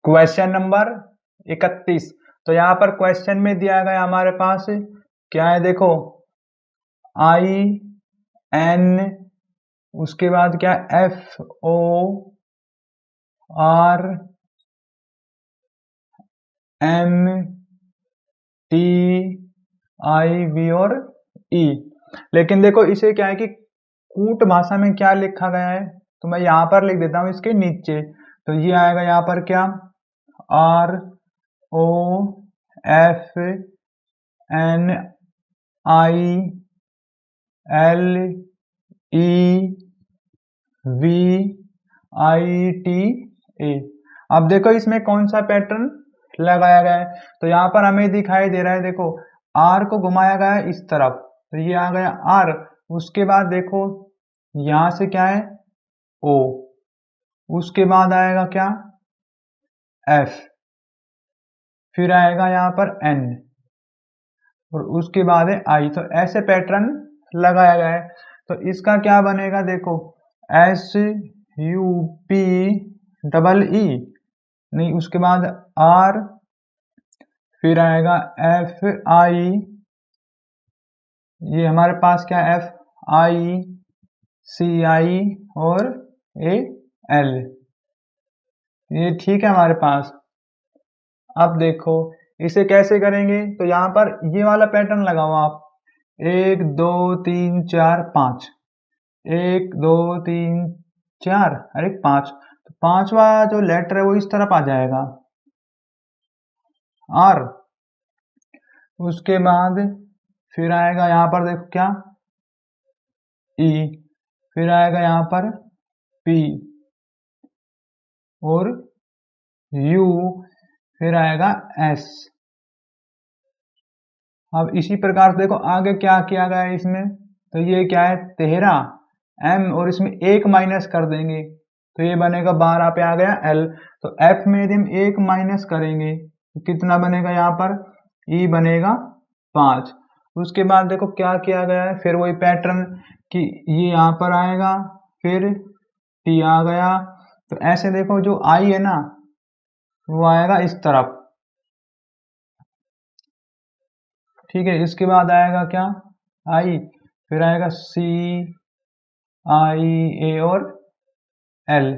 Question number 31। तो यहाँ पर क्वेश्चन में दिया गया हमारे पास क्या है, देखो आई एन, उसके बाद क्या F O R M T I V और ई। लेकिन देखो इसे क्या है कि कूट भाषा में क्या लिखा गया है, तो मैं यहाँ पर लिख देता हूँ इसके नीचे। तो ये आएगा यहाँ पर क्या, R O F N I L E V I T A. अब देखो इसमें कौन सा पैटर्न लगाया गया है, तो यहाँ पर हमें दिखाई दे रहा है, देखो आर को घुमाया गया है इस तरफ, तो ये आ गया आर। उसके बाद देखो यहाँ से क्या है ओ, उसके बाद आएगा क्या एफ, फिर आएगा यहाँ पर एन और उसके बाद है आई। तो ऐसे पैटर्न लगाया गया है। तो इसका क्या बनेगा, देखो S U P double E, नहीं उसके बाद आर, फिर आएगा एफ आई, ये हमारे पास क्या एफ आई सी आई और ए एल, ये ठीक है हमारे पास। अब देखो इसे कैसे करेंगे, तो यहाँ पर ये वाला पैटर्न लगाओ आप, 1 2 3 4 5, 1 2 3 4, अरे 5, तो पांचवा जो लेटर है वो इस तरफ आ जाएगा आर। उसके बाद फिर आएगा यहाँ पर देखो क्या ई, फिर आएगा यहाँ पर पी और यू, फिर आएगा एस। अब इसी प्रकार से देखो आगे क्या किया गया है इसमें, तो ये क्या है 13 एम और इसमें एक माइनस कर देंगे तो ये बनेगा 12 पे आ गया एल। तो एफ में यदि हम एक माइनस करेंगे तो कितना बनेगा, यहाँ पर ई बनेगा 5। उसके बाद देखो क्या किया गया है, फिर वही पैटर्न कि ये यहाँ पर आएगा, फिर टी आ गया, तो ऐसे देखो जो आई है ना वो आएगा इस तरफ, ठीक है। इसके बाद आएगा क्या आई, फिर आएगा सी आई ए और एल।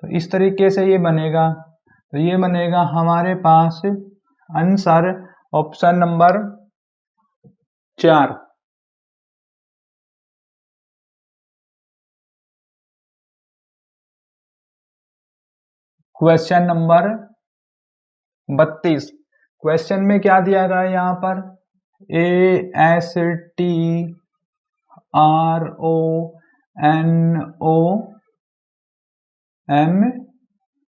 तो इस तरीके से ये बनेगा। तो ये बनेगा हमारे पास answer option number 4। Question number 32। Question में क्या दिया गया है यहाँ पर, A S T R O N O M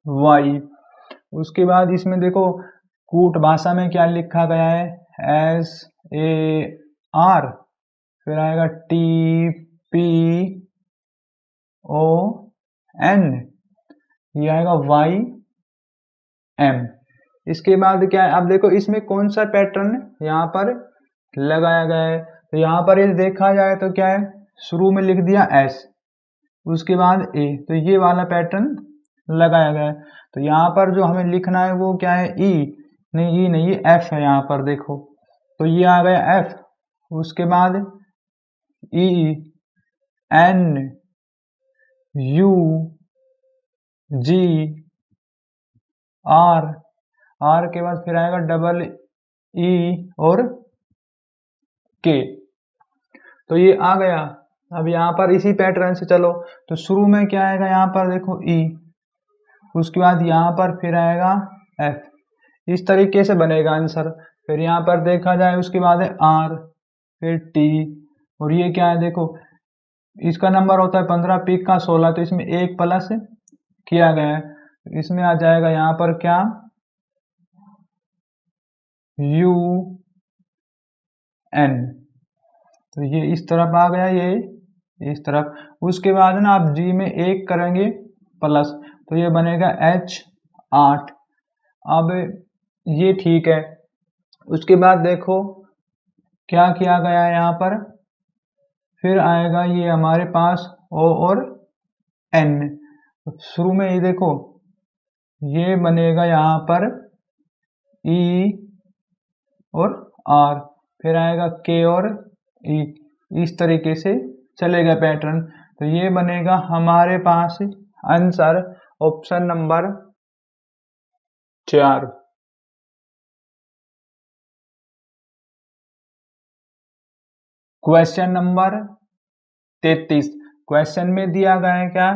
Y. उसके बाद इसमें देखो कूट भाषा में क्या लिखा गया है, एस ए आर, फिर आएगा टी पी ओ एन, ये आएगा वाई एम। इसके बाद क्या है, अब देखो इसमें कौन सा पैटर्न यहाँ पर लगाया गया है, तो यहाँ पर ये देखा जाए तो क्या है, शुरू में लिख दिया एस, उसके बाद ए, तो ये वाला पैटर्न लगाया गया है। तो यहाँ पर जो हमें लिखना है वो क्या है ई, नहीं ई नहीं, ये एफ है यहाँ पर देखो, तो ये आ गया एफ। उसके बाद E N U G R, R के बाद फिर आएगा डबल ई और के, तो ये आ गया। अब यहाँ पर इसी पैटर्न से चलो, तो शुरू में क्या आएगा यहाँ पर देखो ई, उसके बाद यहाँ पर फिर आएगा एफ, इस तरीके से बनेगा आंसर। फिर यहाँ पर देखा जाए उसके बाद है आर, फिर टी, और ये क्या है देखो इसका नंबर होता है 15, पिक का 16, तो इसमें एक प्लस किया गया है, तो इसमें आ जाएगा यहाँ पर क्या यू एन, तो ये इस तरफ आ गया, ये इस तरफ। उसके बाद ना आप जी में एक करेंगे प्लस, तो ये बनेगा एच 8। अब ये ठीक है। उसके बाद देखो क्या किया गया है यहाँ पर, फिर आएगा ये हमारे पास ओ और एन। शुरू में ये देखो ये बनेगा यहाँ पर E और R, फिर आएगा K और E। इस तरीके से चलेगा पैटर्न। तो ये बनेगा हमारे पास answer option number 4। Question number 33। Question में दिया गया है क्या,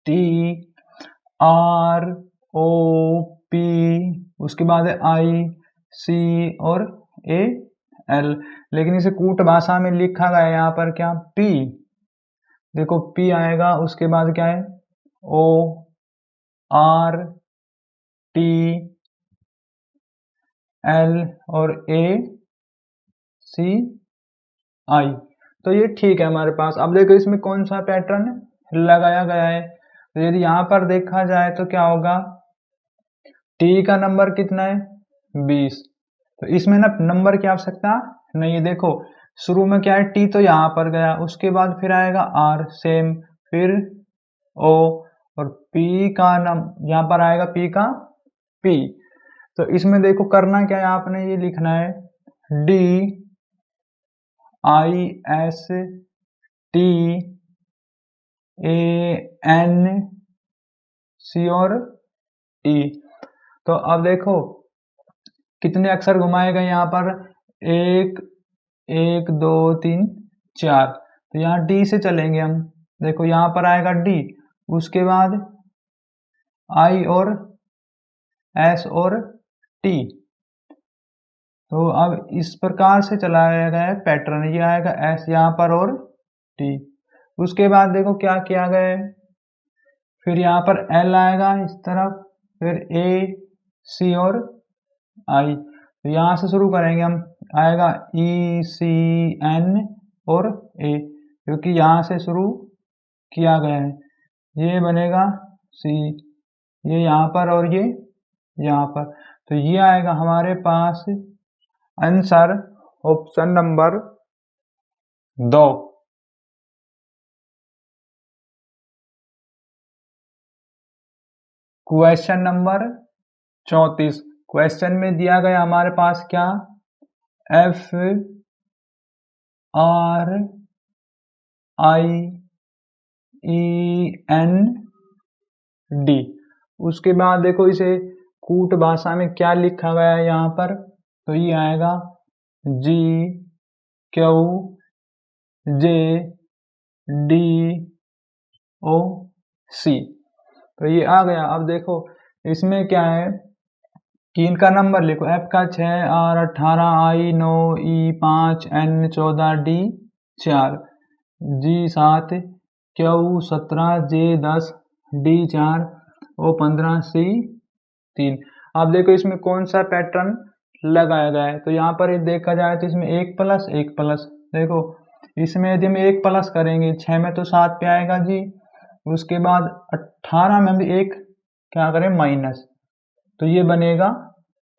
TROP, उसके बाद है IC और AL, लेकिन इसे कूट भाषा में लिखा गया है यहाँ पर क्या, P। देखो P आएगा, उसके बाद क्या है ORTL और ACI। तो ये ठीक है हमारे पास। अब देखो इसमें कौन सा पैटर्न लगाया गया है। तो यदि यहाँ पर देखा जाए तो क्या होगा, T का नंबर कितना है 20। तो इसमें ना नंबर की आवश्यकता नहीं है। देखो शुरू में क्या है, T तो यहाँ पर गया, उसके बाद फिर आएगा R सेम, फिर O, और P का यहाँ पर आएगा P का P। तो इसमें देखो करना क्या है, आपने ये लिखना है DISTANC और E। तो अब देखो कितने अक्षर घुमाए गए यहाँ पर, 1 1 2 3 4। तो यहाँ D से चलेंगे हम। देखो यहाँ पर आएगा D, उसके बाद I और S और T। तो अब इस प्रकार से चलाया गया है पैटर्न। ये आएगा S यहाँ पर और T। उसके बाद देखो क्या किया गया है, फिर यहाँ पर L आएगा इस तरफ, फिर A C और I। तो यहाँ से शुरू करेंगे हम, आएगा ECN और A, क्योंकि यहाँ से शुरू किया गया है। ये बनेगा C, ये यहाँ पर और ये यहाँ पर। तो ये आएगा हमारे पास answer option number 2। Question number 34। Question में दिया गया हमारे पास क्या, FRIEND। उसके बाद देखो इसे कूट भाषा में क्या लिखा गया है यहाँ पर, तो ये आएगा GQJDOC। तो ये आ गया। अब देखो इसमें क्या है कि इनका नंबर लिखो, F का 6, R 18, I 9, E 5, N 14, D 4, G 7, Q 17, J 10, D 4, O 15, C 3। अब देखो इसमें कौन सा पैटर्न लगाया गया है। तो यहाँ पर देखा जाए तो इसमें 1 प्लस 1 प्लस। देखो इसमें यदि हम 1 प्लस करेंगे 6 में तो 7 पे आएगा जी, उसके बाद 18 में भी 1 क्या करें माइनस, तो ये बनेगा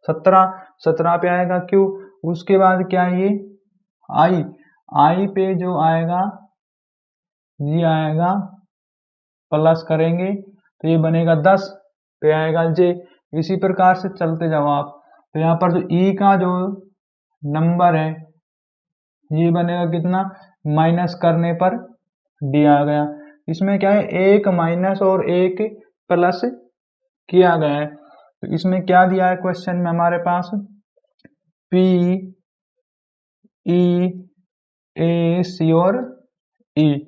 17, 17 पे आएगा Q। उसके बाद क्या है, ये I पे जो आएगा ये आएगा प्लस करेंगे तो ये बनेगा 10 पे आएगा J। इसी प्रकार से चलते जाओ आप। तो यहाँ पर जो E का जो नंबर है ये बनेगा कितना, माइनस करने पर D आ गया। इसमें क्या है, 1 माइनस और 1 प्लस किया गया है। तो इसमें क्या दिया है क्वेश्चन में हमारे पास, P E A C और E।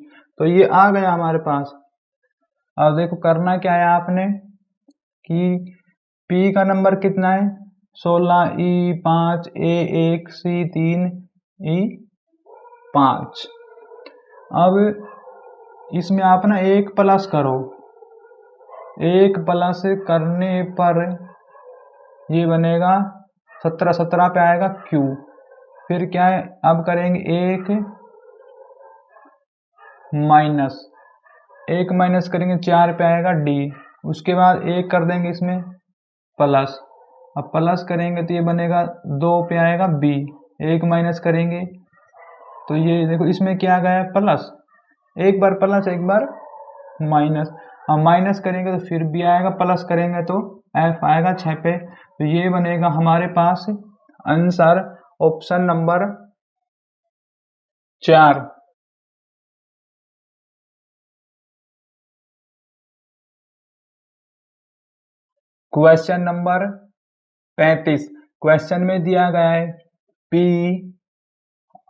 तो ये आ गया हमारे पास। अब देखो करना क्या है आपने कि P का नंबर कितना है 16, E 5, A 1, C 3, E 5। अब इसमें आप ना 1 प्लस करो, 1 प्लस करने पर ये बनेगा 17, 17 पे आएगा Q। फिर क्या है, अब करेंगे 1 माइनस, 1 माइनस करेंगे 4 पे आएगा D। उसके बाद 1 कर देंगे इसमें प्लस, अब प्लस करेंगे तो ये बनेगा 2 पे आएगा B। 1 माइनस करेंगे तो ये देखो इसमें क्या आ गया प्लस, एक बार प्लस एक बार माइनस। हम माइनस करेंगे तो फिर बी आएगा, प्लस करेंगे तो एफ आएगा 6 पे। तो ये बनेगा हमारे पास answer option number 4। Question number 35। Question में दिया गया है P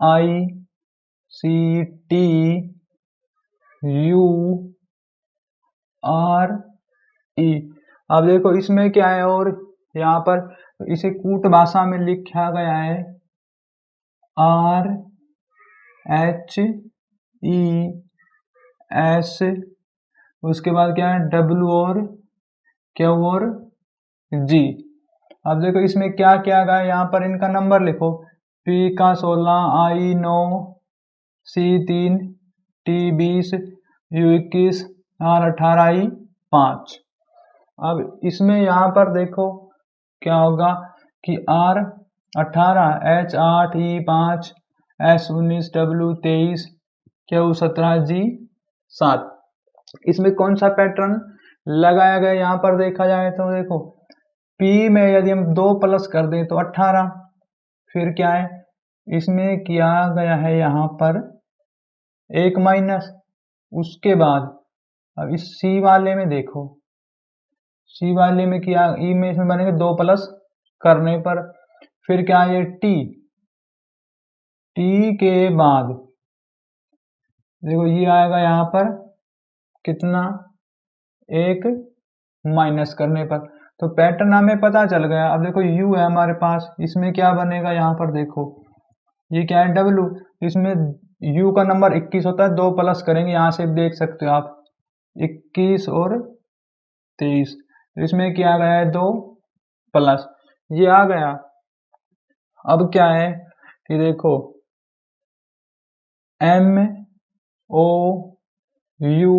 I C T U R E. अब देखो इसमें क्या है, और यहाँ पर इसे कूट भाषा में लिखा गया है आर एच ई एस, उसके बाद क्या है डब्ल्यू और क्यू और जी। अब देखो इसमें क्या क्या गया, यहाँ पर इनका नंबर लिखो। पी का 16, I 9, C 3, T 20, U 21, R 18, E 5। अब इसमें यहाँ पर देखो क्या होगा कि R 18, H 8, E 5, S 19, W 23, Q 17, G 7। इसमें कौन सा पैटर्न लगाया गया यहाँ पर देखा जाए तो देखो पी में यदि हम 2 प्लस कर दें तो 18। फिर क्या है इसमें किया गया है यहाँ पर 1 माइनस। उसके बाद अब इस सी वाले में देखो, सी वाले में किया ई में इसमें बनेंगे 2 प्लस करने पर। फिर क्या है टी, टी के बाद देखो ये आएगा यहाँ पर कितना 1 माइनस करने पर। तो पैटर्न हमें पता चल गया। अब देखो u है हमारे पास, इसमें क्या बनेगा यहाँ पर देखो ये क्या है w, इसमें u का नंबर 21 होता है, 2 प्लस करेंगे यहाँ से देख सकते हो आप 21 और 23। इसमें क्या गया है 2 प्लस, ये आ गया। अब क्या है कि देखो m o u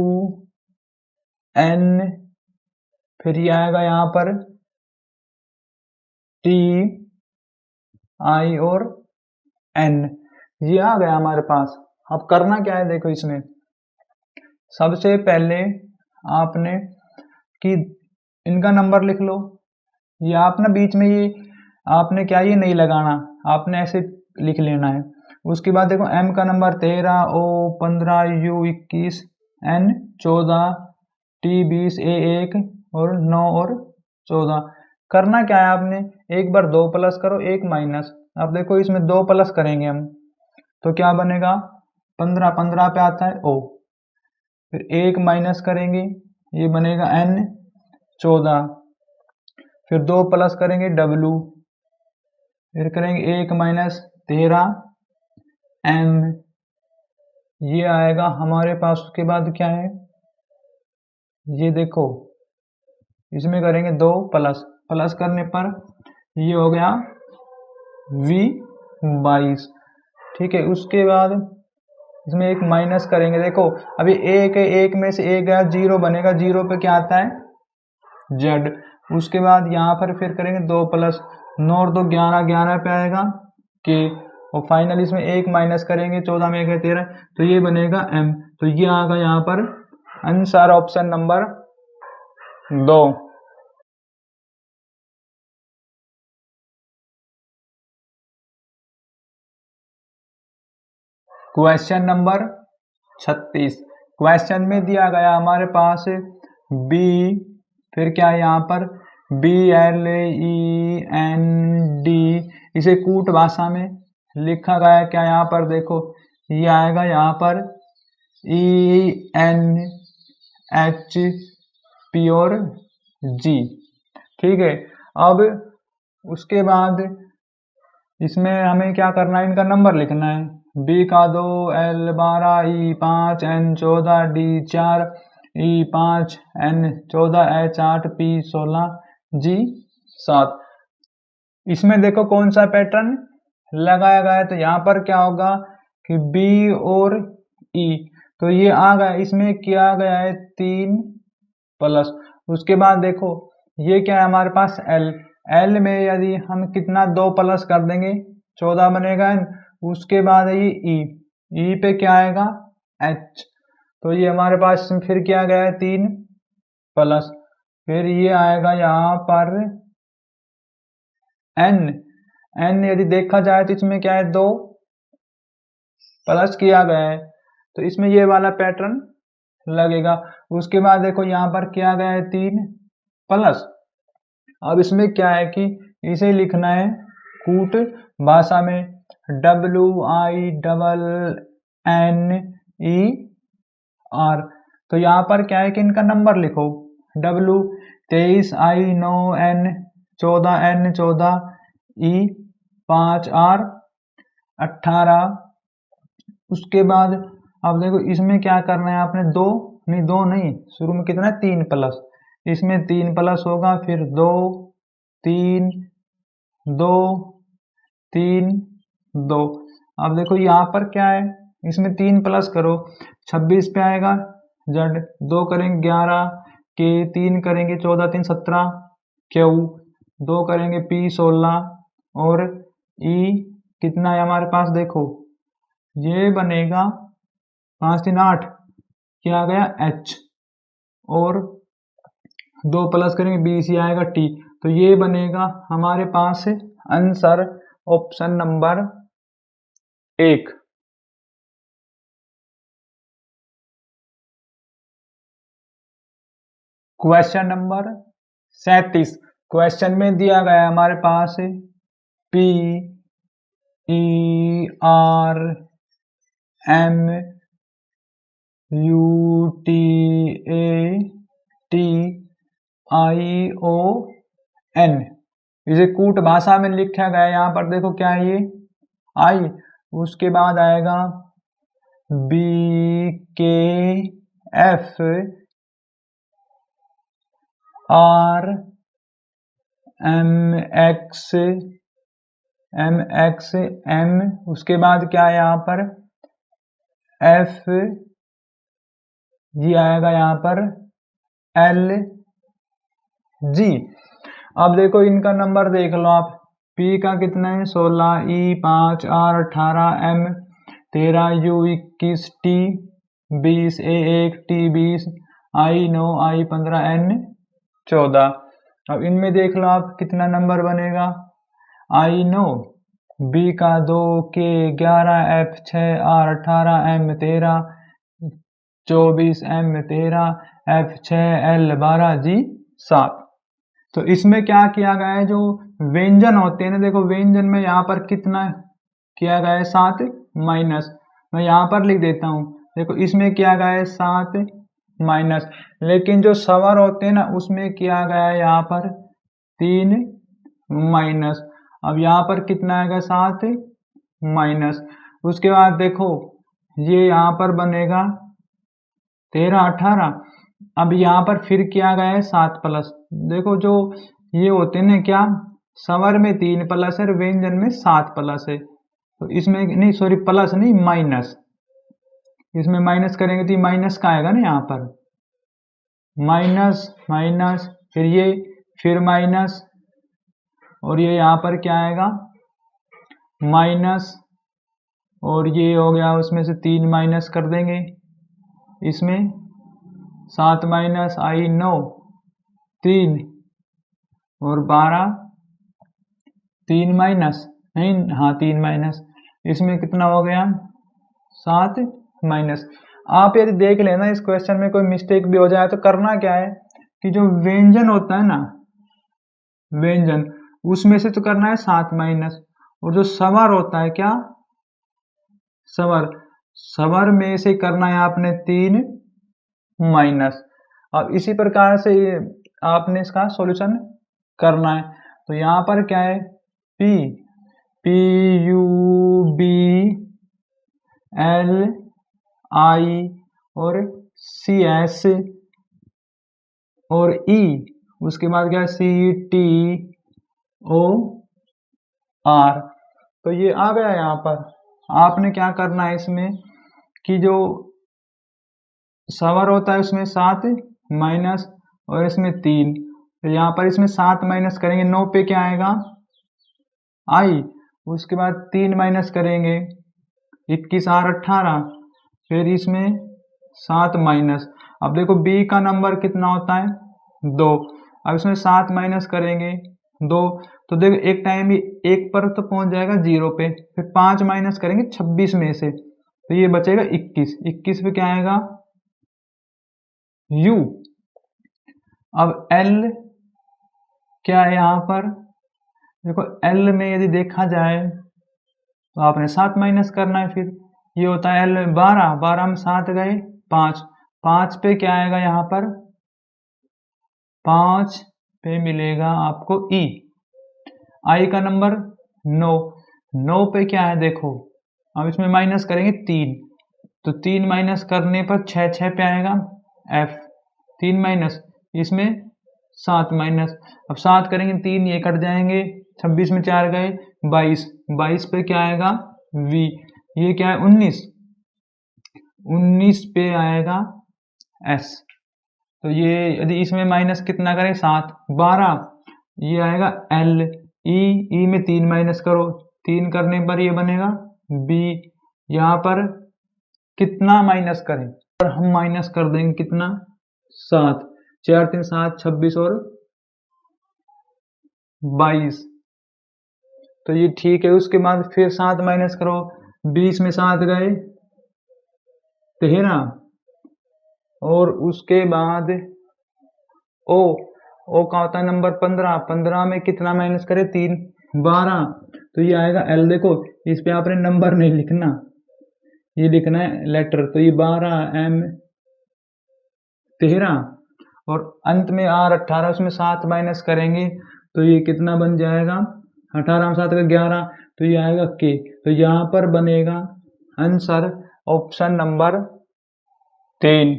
n, फिर ये आएगा यहाँ पर टी आई और एन, ये आ गया हमारे पास। अब करना क्या है देखो इसमें सबसे पहले आपने कि इनका नंबर लिख लो। ये आप ना बीच में ये आपने क्या ये नहीं लगाना, आपने ऐसे लिख लेना है। उसके बाद देखो एम का नंबर 13, O 15, U 21, N 14, T 20, A 1 और 9 और 14। करना क्या है आपने एक बार 2 प्लस करो 1 माइनस। अब देखो इसमें 2 प्लस करेंगे हम तो क्या बनेगा 15, 15 पे आता है ओ, फिर 1 माइनस करेंगे ये बनेगा एन 14, फिर 2 प्लस करेंगे डब्लू, फिर करेंगे 1 माइनस 13 एम, ये आएगा हमारे पास। उसके बाद क्या है ये देखो इसमें करेंगे 2 प्लस, प्लस करने पर ये हो गया V 22। ठीक है, उसके बाद इसमें 1 माइनस करेंगे। देखो अभी एक है, एक में से एक गया 0 बनेगा, 0 पे क्या आता है Z। उसके बाद यहाँ पर फिर करेंगे 2 प्लस, 9 और 2 11, 11 पे आएगा K, और फाइनल इसमें 1 माइनस करेंगे 14 में 1 है 13, तो ये बनेगा M। तो ये आ गया यहाँ पर answer option number 2। Question number 36। Question में दिया गया हमारे पास बी, फिर क्या है यहाँ पर BLEND, इसे कूट भाषा में लिखा गया है। क्या यहाँ पर देखो ये आएगा यहाँ पर ENHP और G। ठीक है, अब उसके बाद इसमें हमें क्या करना है इनका नंबर लिखना है। B का 2, L 12, E 5, N 14, D 4, E 5, N 14, H 8, P 16, G 7। इसमें देखो कौन सा पैटर्न लगाया गया है, तो यहाँ पर क्या होगा कि B और E, तो ये आ गया, इसमें किया गया है 3 प्लस। उसके बाद देखो ये क्या है हमारे पास L, L में यदि हम कितना 2 प्लस कर देंगे 14 बनेगा। उसके बाद है ये E, E पे क्या आएगा H, तो ये हमारे पास फिर किया गया है 3 प्लस, फिर ये आएगा यहाँ पर n यदि देखा जाए तो इसमें क्या है 2 प्लस किया गया है, तो इसमें ये वाला पैटर्न लगेगा। उसके बाद देखो यहाँ पर किया गया है 3 प्लस। अब इसमें क्या है कि इसे लिखना है कूट भाषा में WINNER। तो यहाँ पर क्या है कि इनका नंबर लिखो W 23 I 9 N 14 N 14 E 5 R 18। उसके बाद अब देखो इसमें क्या करना है आपने दो नहीं, शुरू में कितना है 3 प्लस, इसमें 3 प्लस होगा, फिर 2 3 2 3 2। अब देखो यहाँ पर क्या है, इसमें 3 प्लस करो 26 पे आएगा, Z 2 करेंगे 11, K 3 करेंगे 14 3 17, Q 2 करेंगे P 16, और E कितना है हमारे पास देखो ये बनेगा 5 3 8, क्या आ गया H, और 2 प्लस करेंगे 20 ही आएगा T। तो ये बनेगा हमारे पास answer option number 1। Question number 37, question में दिया गया हमारे पास PERMUTATION, इसे कूट भाषा में लिखा गया है। यहाँ पर देखो क्या है ये I, उसके बाद आएगा BKF RMXM, उसके बाद क्या है यहाँ पर F, ये आएगा यहाँ पर LG। अब देखो इनका नंबर देख लो आप, P का कितना है 16, E 5, R 18, M 13, U 21, T 20, A 1, T 20, I 9, I 15, N 14। अब इनमें देख लो आप कितना नंबर बनेगा, I 9, B का 2, K 11, F 6, R 18, M 13, 24, M 13, F 6, L 12, G 7। तो इसमें क्या किया गया है, जो व्यंजन होते हैं ना, देखो व्यंजन में यहाँ पर कितना किया गया है 7 माइनस, मैं यहाँ पर लिख देता हूँ, देखो इसमें किया गया है 7 माइनस, लेकिन जो स्वर होते हैं ना उसमें किया गया है यहाँ पर 3 माइनस। अब यहाँ पर कितना आएगा 7 माइनस, उसके बाद देखो ये यहाँ पर बनेगा 13 18। अब यहाँ पर फिर किया गया है 7 प्लस, देखो जो ये होते हैं ना क्या, स्वर में 3 प्लस है, व्यंजन में 7 प्लस है, तो इसमें नहीं सॉरी प्लस नहीं माइनस, इसमें माइनस करेंगे तो माइनस का आएगा ना, यहाँ पर माइनस माइनस, फिर ये फिर माइनस, और ये यहाँ पर क्या आएगा माइनस, और ये हो गया उसमें से 3 माइनस कर देंगे, इसमें 7 माइनस I 9 3 और 12, 3 माइनस नहीं, हाँ 3 माइनस, इसमें कितना हो गया 7 माइनस। आप यदि देख लेना इस क्वेश्चन में कोई मिस्टेक भी हो जाए तो करना क्या है कि जो व्यंजन होता है ना, व्यंजन उसमें से तो करना है 7 माइनस, और जो स्वर होता है क्या स्वर में से करना है आपने 3 माइनस। अब इसी प्रकार से आपने इसका सॉल्यूशन करना है। तो यहाँ पर क्या है PUBLI और CS और E, उसके बाद क्या CTOR। तो ये आ गया यहाँ पर। आपने क्या करना है इसमें कि जो स्वर होता है उसमें 7 माइनस और इसमें 3, तो यहाँ पर इसमें 7 माइनस करेंगे 9 पे क्या आएगा I, उसके बाद 3 माइनस करेंगे 21 R 18, फिर इसमें 7 माइनस। अब देखो B का नंबर कितना होता है 2। अब इसमें 7 माइनस करेंगे 2, तो देखो एक टाइम ही एक पर तो पहुंच जाएगा 0 पे, फिर 5 माइनस करेंगे 26 में से, तो ये बचेगा 21। 21 पे क्या आएगा u। अब l क्या है यहाँ पर, देखो l में यदि देखा जाए तो आपने 7 माइनस करना है, फिर ये होता है l 12, 12 में 7 गए 5, 5 पे क्या आएगा यहाँ पर 5 पे मिलेगा आपको e। i का नंबर 9, 9 पे क्या है देखो, अब इसमें माइनस करेंगे 3, तो 3 माइनस करने पर 6, 6 पे आएगा f। 3 माइनस इसमें 7 माइनस, अब 7 करेंगे 3 ये कट जाएंगे, 26 में 4 गए 22, 22 पे क्या आएगा v। ये क्या है 19, 19 पे आएगा s। तो ये यदि इसमें माइनस कितना करें 7, 12, ये आएगा l। ई में 3 माइनस करो, 3 करने पर ये बनेगा b। यहाँ पर कितना माइनस करें, और हम माइनस कर देंगे कितना 7, 4 3 7, 26 और 22, तो ये ठीक है। उसके बाद फिर 7 माइनस करो, 20 में 7 गए 13, और उसके बाद ओ का होता है नंबर 15, 15 में कितना माइनस करे 3, 12, तो ये आएगा l। देखो इस पे आपने नंबर नहीं लिखना, ये लिखना है लेटर, तो ये 12 m 13 और अंत में r 18, उसमें 7 माइनस करेंगे तो ये कितना बन जाएगा 18 में 7 का 11, तो ये आएगा k। तो यहाँ पर बनेगा answer option number 3।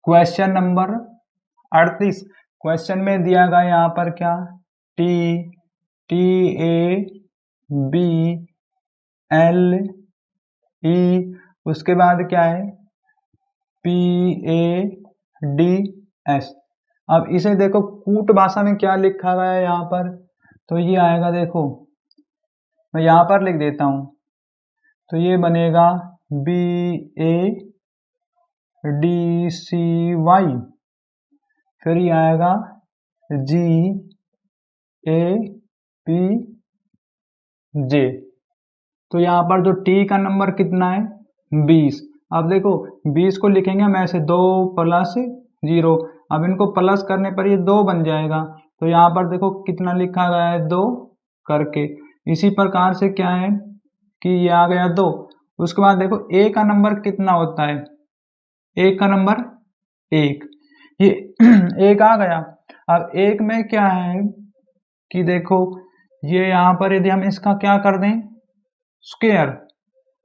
Question number 38, question में दिया गया यहाँ पर क्या t, a b l e, उसके बाद क्या है p a d s। अब इसे देखो कूट भाषा में क्या लिखा गया है यहाँ पर, तो ये आएगा, देखो मैं यहाँ पर लिख देता हूँ, तो ये बनेगा b a d c y, फिर ये आएगा g a p j। तो यहाँ पर जो t का नंबर कितना है 20। अब देखो 20 को लिखेंगे हम ऐसे 2 प्लस 0, अब इनको प्लस करने पर ये 2 बन जाएगा, तो यहाँ पर देखो कितना लिखा गया है 2 करके। इसी प्रकार से क्या है कि ये आ गया 2। उसके बाद देखो a का नंबर कितना होता है, a का नंबर 1, ये 1 आ गया। अब 1 में क्या है कि देखो ये यहाँ पर यदि हम इसका क्या कर दें स्क्वायर,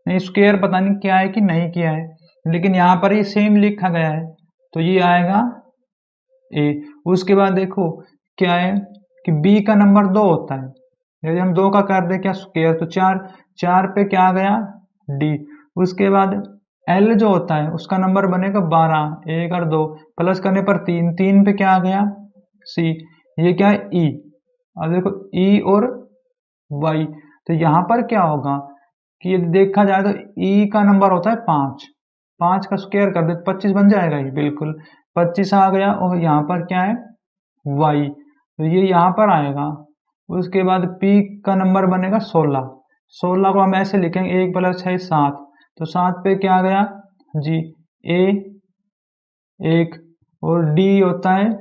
नहीं स्क्वायर पता नहीं क्या है कि नहीं किया है, लेकिन यहाँ पर ये सेम लिखा गया है, तो ये आएगा a। उसके बाद देखो क्या है कि b का नंबर 2 होता है, यदि हम 2 का कर दे क्या स्क्वायर, तो 4, 4 पे क्या आ गया d। उसके बाद l जो होता है उसका नंबर बनेगा 12, 1 और 2 प्लस करने पर 3, 3 पे क्या आ गया c। ये क्या है e। अब देखो e और y, तो यहाँ पर क्या होगा कि यदि देखा जाए तो e का नंबर होता है 5, 5 का स्क्वायर कर दे 25 बन जाएगा, ये बिल्कुल 25 आ गया। और यहाँ पर क्या है y, तो ये यहाँ पर आएगा। उसके बाद p का नंबर बनेगा 16, 16 को हम ऐसे लिखेंगे 1 प्लस 6 7, तो 7 पे क्या आ गया जी a 1, और d होता है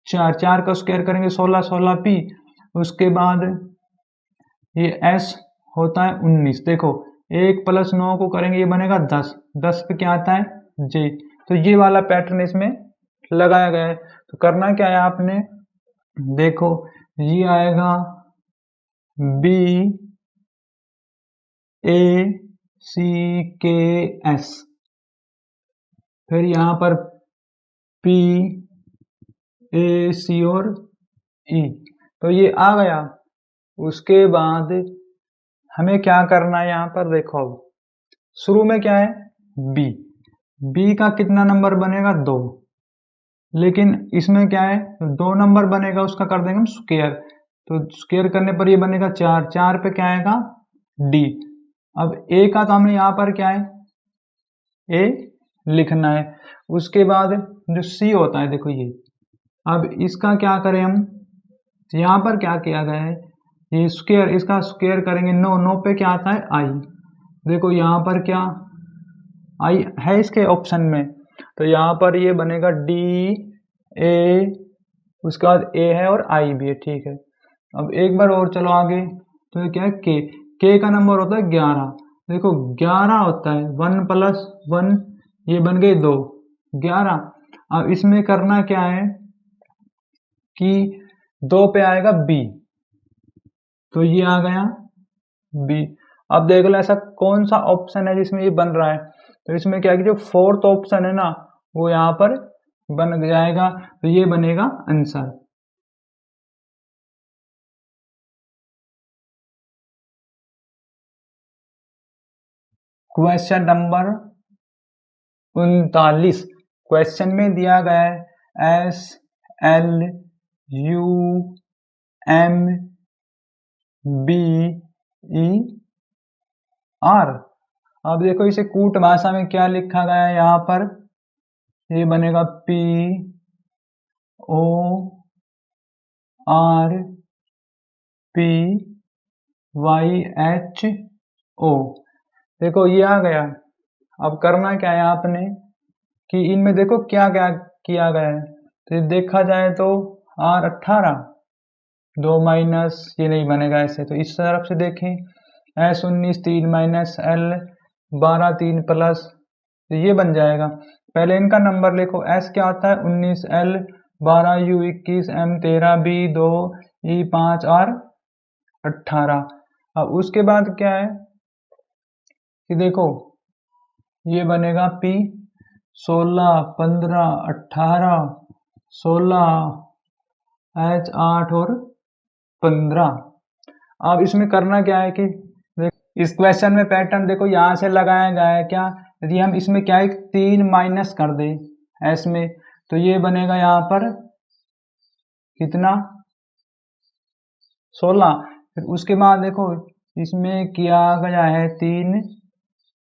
4, 4 का स्क्वायर करेंगे 16, 16 p। उसके बाद ये s होता है 19, देखो 1 प्लस 9 को करेंगे ये बनेगा 10, 10 पे क्या आता है j। तो ये वाला पैटर्न इसमें लगाया गया है। तो करना क्या है आपने, देखो ये आएगा b a c k s, फिर यहाँ पर p a c और e, तो ये आ गया। उसके बाद हमें क्या करना है यहाँ पर, देखो अब शुरू में क्या है b का कितना नंबर बनेगा 2, लेकिन इसमें क्या है 2 नंबर बनेगा उसका कर देंगे हम स्क्वायर, तो स्क्वायर करने पर ये बनेगा 4, 4 पे क्या आएगा d। अब ए का तो हमने यहाँ पर क्या है, ए लिखना है। उसके बाद जो सी होता है देखो ये, अब इसका क्या करें हम, तो यहाँ पर क्या किया गया है, ये स्क्वायर, इसका स्क्वायर करेंगे 9, 9 पे क्या आता है आई। देखो यहाँ पर क्या आई है इसके ऑप्शन में, तो यहाँ पर ये बनेगा डी ए, उसके बाद ए है और आई भी है, ठीक है। अब एक बार और चलो आगे, तो ये क्या है के का नंबर होता है 11। देखो 11 होता है 1 + 1, ये बन गए 2, 11। अब इसमें करना क्या है कि 2 पे आएगा बी, तो ये आ गया बी। अब देख लो ऐसा कौन सा ऑप्शन है जिसमें ये बन रहा है, तो इसमें क्या है कि जो फोर्थ ऑप्शन है ना वो यहाँ पर बन जाएगा, तो ये बनेगा आंसर। क्वेश्चन नंबर 39, क्वेश्चन में दिया गया है S L U M B E R. अब देखो इसे कूट भाषा में क्या लिखा गया है, यहाँ पर ये बनेगा P O R P Y H O. देखो ये आ गया। अब करना क्या है आपने कि इनमें देखो क्या क्या किया गया है, तो ये देखा जाए तो आर 18, 2 माइनस ये नहीं बनेगा ऐसे, तो इस तरफ से देखें एस 19 3 माइनस एल 12 3 प्लस, तो ये बन जाएगा। पहले इनका नंबर लिखो, एस क्या आता है 19, L 12, U 21, M 13, B 2, E 5, R 18। अब उसके बाद क्या है कि देखो ये बनेगा पी 16 15 18 16 एच 8 और 15। अब इसमें करना क्या है कि इस क्वेश्चन में पैटर्न देखो यहाँ से लगाया गया है क्या, यदि हम इसमें क्या है 3 माइनस कर दें एस में, तो ये बनेगा यहाँ पर कितना 16। फिर उसके बाद देखो इसमें किया गया है 3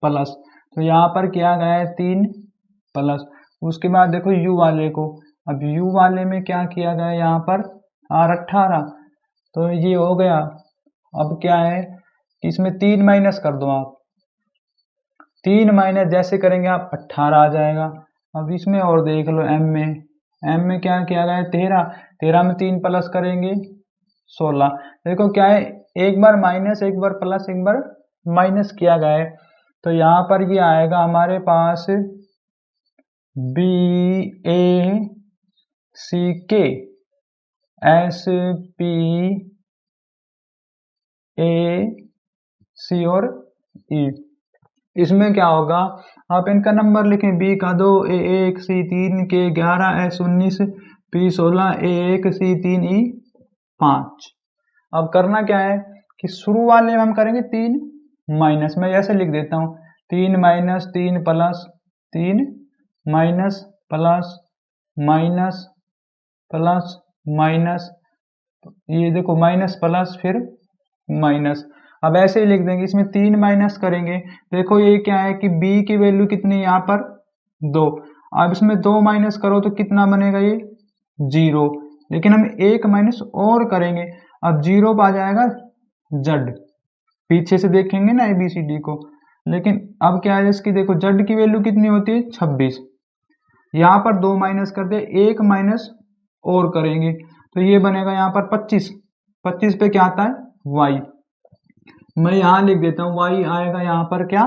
प्लस, तो यहाँ पर किया गया है 3 प्लस। उसके बाद देखो u वाले को, अब u वाले में क्या किया गया है यहाँ पर आर 18, तो ये हो गया। अब क्या है इसमें 3 माइनस कर दो आप, 3 माइनस जैसे करेंगे आप 18 आ जाएगा। अब इसमें और देख लो एम में क्या किया गया है 13, 13 में 3 प्लस करेंगे 16। देखो क्या है एक बार माइनस एक बार प्लस एक बार माइनस किया गया है, तो यहाँ पर ये आएगा हमारे पास बी ए सी के एस पी ए सी और ई। इसमें क्या होगा आप इनका नंबर लिखें, बी का 2, ए 1, सी 3, के 11, एस 19, पी 16, ए 1, सी 3, ई 5। अब करना क्या है कि शुरू वाले में हम करेंगे 3 माइनस, मैं ऐसे लिख देता हूँ 3 minus 3 plus 3 minus plus minus plus minus, ये देखो माइनस प्लस फिर माइनस। अब ऐसे ही लिख देंगे, इसमें 3 माइनस करेंगे, देखो ये क्या है कि b की वैल्यू कितनी यहाँ पर 2। अब इसमें 2 माइनस करो तो कितना बनेगा ये 0, लेकिन हम 1 माइनस और करेंगे, अब 0 आ जाएगा z। पीछे से देखेंगे ना ABCD को, लेकिन अब क्या है इसकी देखो z की वैल्यू कितनी होती है 26, यहाँ पर 2 माइनस कर दे 1 माइनस और करेंगे, तो ये बनेगा यहाँ पर 25, 25 पे क्या आता है y। मैं यहाँ लिख देता हूँ y आएगा यहाँ पर क्या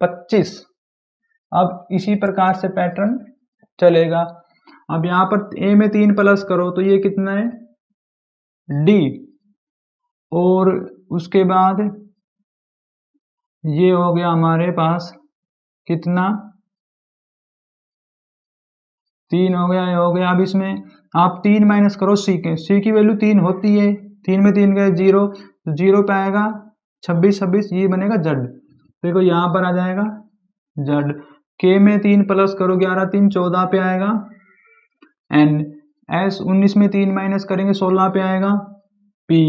25। अब इसी प्रकार से पैटर्न चलेगा। अब यहाँ पर a में 3 प्लस करो तो ये कितना है d, और उसके बाद ये हो गया हमारे पास कितना 3 हो गया, ये हो गया। अब इसमें आप 3 माइनस करो c की वैल्यू 3 होती है, 3 में 3 गए 0, तो 0 पे आएगा 26, 26 ये बनेगा z। देखो यहाँ पर आ जाएगा z। k में 3 प्लस करो 11 3 14 पे आएगा n। s 19 में 3 माइनस करेंगे 16 पे आएगा p।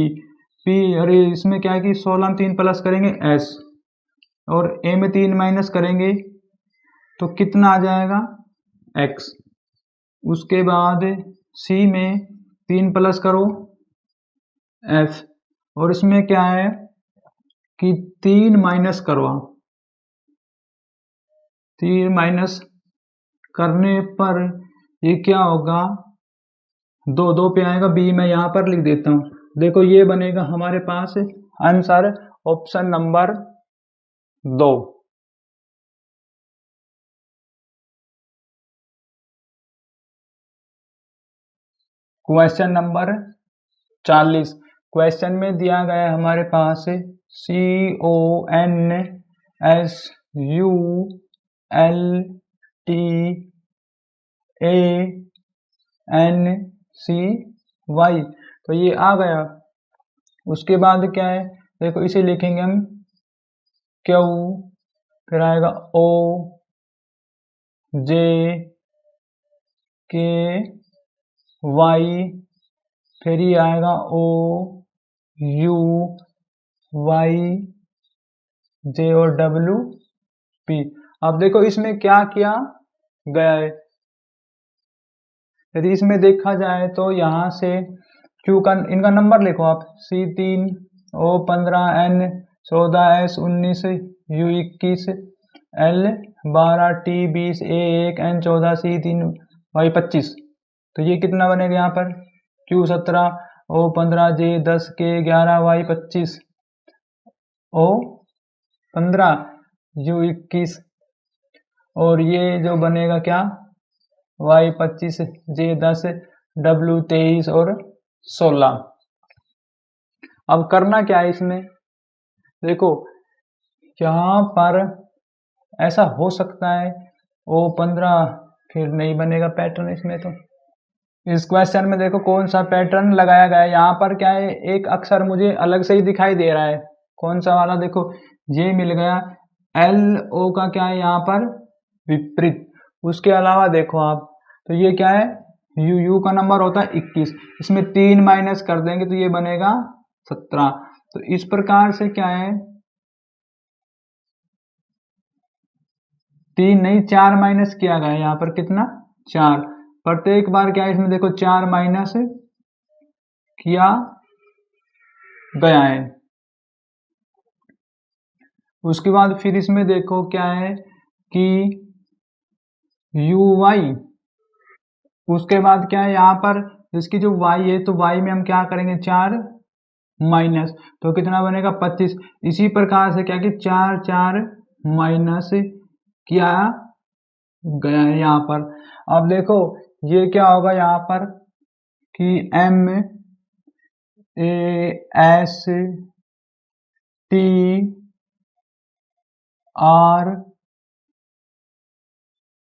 पी, अरे इसमें क्या है कि 16 में 3 प्लस करेंगे एस, और ए में 3 माइनस करेंगे तो कितना आ जाएगा एक्स। उसके बाद सी में 3 प्लस करो एफ, और इसमें क्या है कि 3 माइनस करो आप, 3 माइनस करने पर ये क्या होगा, 2 2 पे आएगा, बी मैं यहाँ पर लिख देता हूँ। देखो ये बनेगा हमारे पास answer option number 2। Question number 40। Question में दिया गया है हमारे पास CONSULTANCY, तो ये आ गया। उसके बाद क्या है, देखो इसे लिखेंगे हम क्यू, फिर आएगा ओ जे के वाई, फिर ये आएगा ओ यू वाई जे और डब्ल्यू पी। अब देखो इसमें क्या किया गया है, यदि इसमें देखा जाए तो यहाँ से क्यू का इनका नंबर लिखो आप, C3 O15 N14 S19 U21 L12 T20 A1 N14 C3 Y25, तो ये कितना बनेगा यहाँ पर Q17 O15 J10 K11 Y25 O15 U21, और ये जो बनेगा क्या Y25 J10 W23 और 16। अब करना क्या है इसमें, देखो यहाँ पर ऐसा हो सकता है O15 फिर नहीं बनेगा पैटर्न इसमें, तो इस क्वेश्चन में देखो कौन सा पैटर्न लगाया गया है। यहाँ पर क्या है, एक अक्षर मुझे अलग से ही दिखाई दे रहा है, कौन सा वाला, देखो ये मिल गया, एल ओ का क्या है यहाँ पर विपरीत। उसके अलावा देखो आप, तो ये क्या है, यू का नंबर होता है 21, इसमें 3 माइनस कर देंगे तो ये बनेगा 17। तो इस प्रकार से क्या है, 3 नहीं 4 माइनस किया गया है यहाँ पर, कितना 4, प्रत्येक बार क्या है इसमें देखो 4 माइनस किया गया है। उसके बाद फिर इसमें देखो क्या है कि यू वाई, उसके बाद क्या है यहाँ पर इसकी जो y है, तो y में हम क्या करेंगे 4 माइनस, तो कितना बनेगा 25। इसी प्रकार से क्या कि 4 4 माइनस किया गया है यहाँ पर। अब देखो ये क्या होगा यहाँ पर कि M A S T R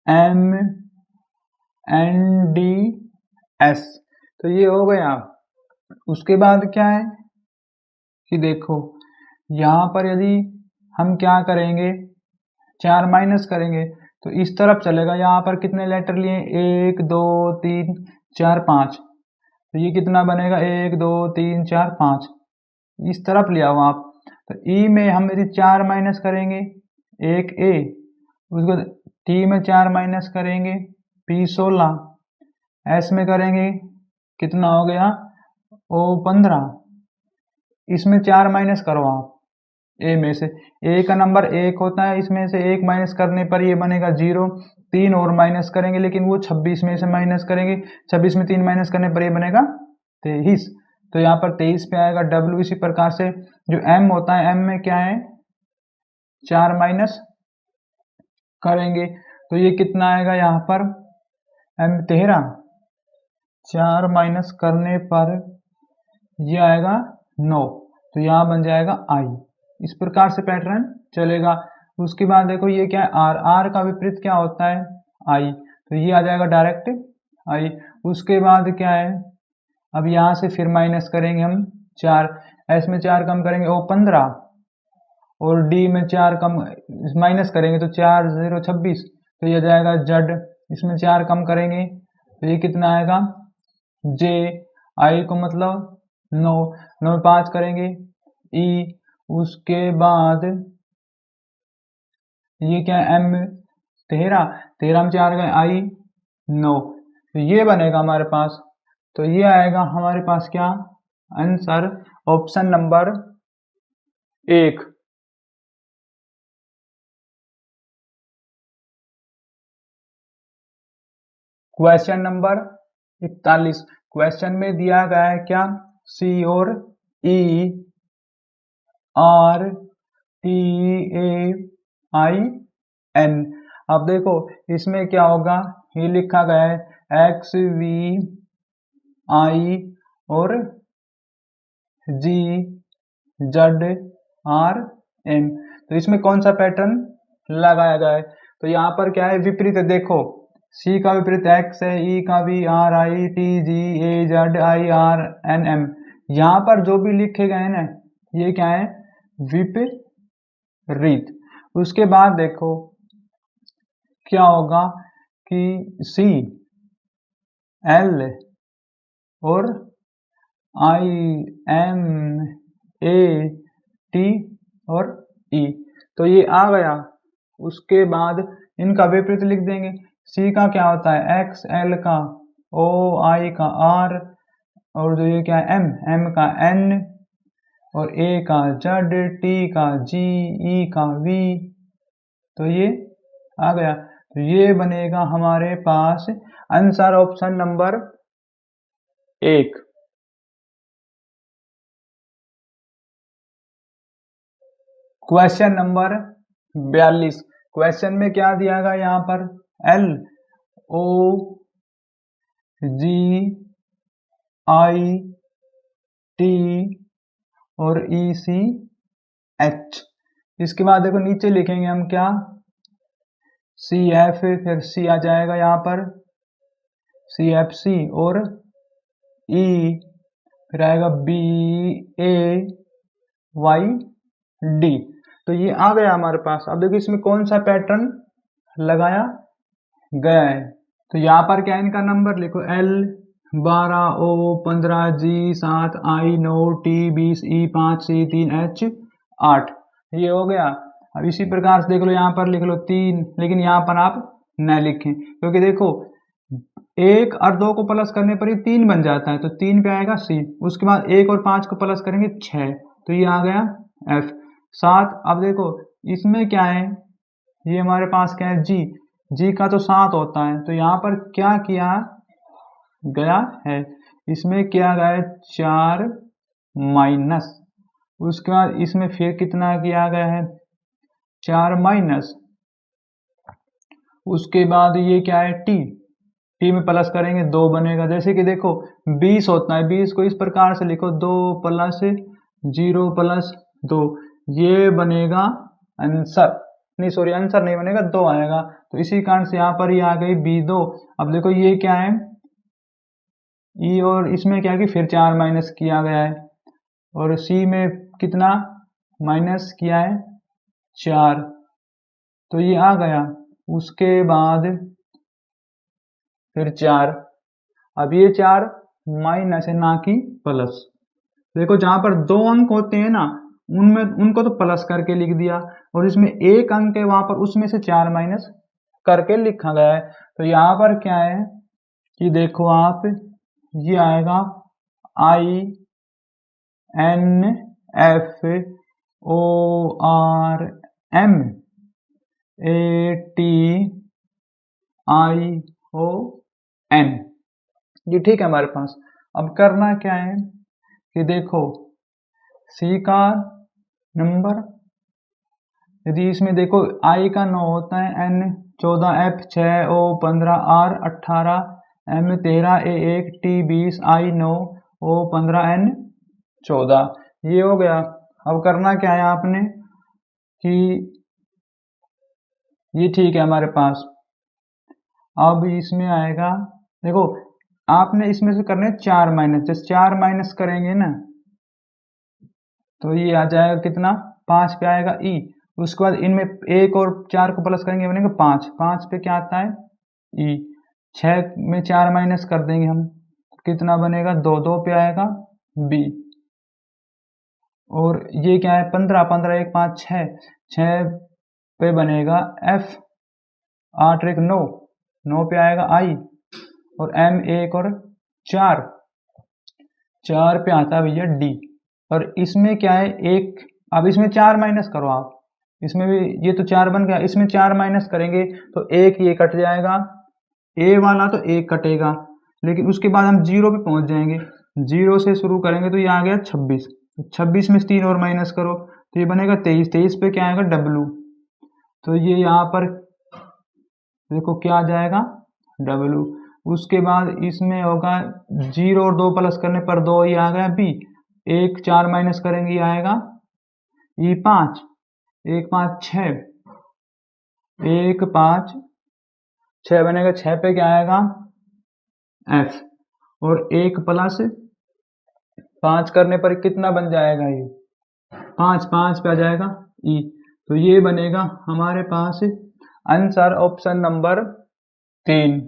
M N D S, तो ये हो गया। उसके बाद क्या है कि देखो यहाँ पर यदि हम क्या करेंगे 4 माइनस करेंगे तो इस तरफ चलेगा, यहाँ पर कितने लेटर लिए 1 2 3 4 5, तो ये कितना बनेगा 1 2 3 4 5, इस तरफ लिया हुआ आप। तो ई में हम यदि 4 माइनस करेंगे एक ए, उसको टी में 4 माइनस करेंगे पी 16, एस में करेंगे कितना हो गया ओ 15, इसमें 4 माइनस करो आप ए में से, ए का नंबर 1 होता है, इसमें से 1 माइनस करने पर ये बनेगा 0, 3 और माइनस करेंगे लेकिन वो 26 में से माइनस करेंगे, 26 में 3 माइनस करने पर ये बनेगा 23, तो यहाँ पर 23 पे आएगा W। इसी प्रकार से जो M होता है, M में क्या है 4 माइनस करेंगे तो ये कितना आएगा यहाँ पर M 13, 4 माइनस करने पर ये आएगा 9, तो यहाँ बन जाएगा I। इस प्रकार से पैटर्न चलेगा। उसके बाद देखो ये क्या है R, R का विपरीत क्या होता है I, तो ये आ जाएगा डायरेक्ट I। उसके बाद क्या है, अब यहाँ से फिर माइनस करेंगे हम 4, S में 4 कम करेंगे O 15, और D में 4 कम माइनस करेंगे तो 4 0 26, तो ये जाएगा Z, इसमें 4 कम करेंगे तो ये कितना आएगा J, I को मतलब 9, 9 में 5 करेंगे ई, उसके बाद ये क्या है एम, 13, 13 में 4 गए आई, 9, तो ये बनेगा हमारे पास। तो ये आएगा हमारे पास क्या answer, option number 1। Question number 41, question में दिया गया है क्या, सी और E R T A I N. अब देखो इसमें क्या होगा, ये लिखा गया है एक्स वी आई और जी जेड आर एम, तो इसमें कौन सा पैटर्न लगाया गया है। तो यहाँ पर क्या है विपरीत है, देखो सी का विपरीत एक्स है, ई का भी R I T G A Z I R N M, यहाँ पर जो भी लिखे गए हैं ना ये क्या है विपरीत। उसके बाद देखो क्या होगा कि सी एल और आई एम ए टी और ई, तो ये आ गया। उसके बाद इनका विपरीत लिख देंगे, सी का क्या होता है एक्स, एल का ओ, आई का आर, और जो ये क्या है एम, एम का एन, और ए का जेड, टी का जी, ई का वी, तो ये आ गया। तो ये बनेगा हमारे पास answer option number 1। Question number 42, question में क्या दिया गया यहाँ पर L O ji I T और ई सी एच। इसके बाद देखो नीचे लिखेंगे हम क्या सी एफ, फिर सी आ जाएगा यहाँ पर सी एफ सी, और ई फिर आएगा बी ए वाई डी। तो ये आ गया हमारे पास। अब देखो इसमें कौन सा पैटर्न लगाया गया है, तो यहाँ पर क्या इनका नंबर लिखो एल 12 ओ 15 जी 7 आई 9 टी 20 ई 5 सी 3 एच 8, ये हो गया। अब इसी प्रकार से देख लो यहाँ पर लिख लो 3, लेकिन यहाँ पर आप न लिखें क्योंकि देखो 1 और 2 को प्लस करने पर ही 3 बन जाता है, तो 3 पे आएगा सी, उसके बाद 1 और 5 को प्लस करेंगे 6, तो ये आ गया एफ 7। अब देखो इसमें क्या है, ये हमारे पास क्या है जी, जी का तो 7 होता है, तो यहाँ पर क्या किया गया है, इसमें किया गया है 4 माइनस, उसके बाद इसमें फिर कितना किया गया है 4 माइनस, उसके बाद ये क्या है टी, टी में प्लस करेंगे 2 बनेगा। जैसे कि देखो 20 होता है, 20 को इस प्रकार से लिखो 2 प्लस 0 प्लस 2, ये बनेगा आंसर, नहीं सॉरी आंसर नहीं बनेगा 2 आएगा, तो इसी कारण से यहाँ पर ही आ गई B2। अब देखो ये क्या है ई, और इसमें क्या है कि फिर 4 माइनस किया गया है, और सी में कितना माइनस किया है 4, तो ये आ गया। उसके बाद फिर 4, अब ये 4 माइनस है ना कि प्लस, देखो जहां पर 2 अंक होते हैं ना उनमें उनको तो प्लस करके लिख दिया, और इसमें 1 अंक है वहां पर उसमें से 4 माइनस करके लिखा गया है। तो यहाँ पर क्या है कि देखो आप ये आएगा I N F O R M A T I O N, ये ठीक है हमारे पास। अब करना क्या है कि देखो सी का नंबर, यदि इसमें देखो आई का 9 होता है, N 14, F 6, O 15, R 18, M 13, A 1, T 20, I 9, O 15, N 14, ये हो गया। अब करना क्या है आपने कि ये ठीक है हमारे पास। अब इसमें आएगा देखो आपने इसमें से करने 4 माइनस, जैसे 4 माइनस करेंगे ना तो ये आ जाएगा कितना 5 पे आएगा ई, उसके बाद इनमें 1 और 4 को प्लस करेंगे बनेगा 5, 5 पे क्या आता है ई, 6 में 4 माइनस कर देंगे हम, कितना बनेगा 2, 2 पे आएगा बी, और ये क्या है 15, 15 1 5 6, 6 पे बनेगा F, 8 1 9, 9 पे आएगा I, और M 1 और 4, 4 पे आता है भैया D। और इसमें क्या है एक, अब इसमें 4 माइनस करो आप, इसमें भी ये तो 4 बन गया, इसमें 4 माइनस करेंगे तो एक ये कट जाएगा, ए वाला तो एक कटेगा, लेकिन उसके बाद हम 0 पे पहुंच जाएंगे, 0 से शुरू करेंगे तो ये आ गया 26, 26 में 3 और माइनस करो तो ये बनेगा 23, 23 पे क्या आएगा W, तो ये यहाँ पर देखो क्या आ जाएगा W। उसके बाद इसमें होगा 0 और 2 प्लस करने पर 2, ये आ गया B, 1 4 माइनस करेंगे ये आएगा E 5, 1 5 6, 1 5 6 बनेगा, 6 पे क्या आएगा F, और 1 प्लस 5 करने पर कितना बन जाएगा ये 5, 5 पे आ जाएगा E। तो ये बनेगा हमारे पास answer option number 3।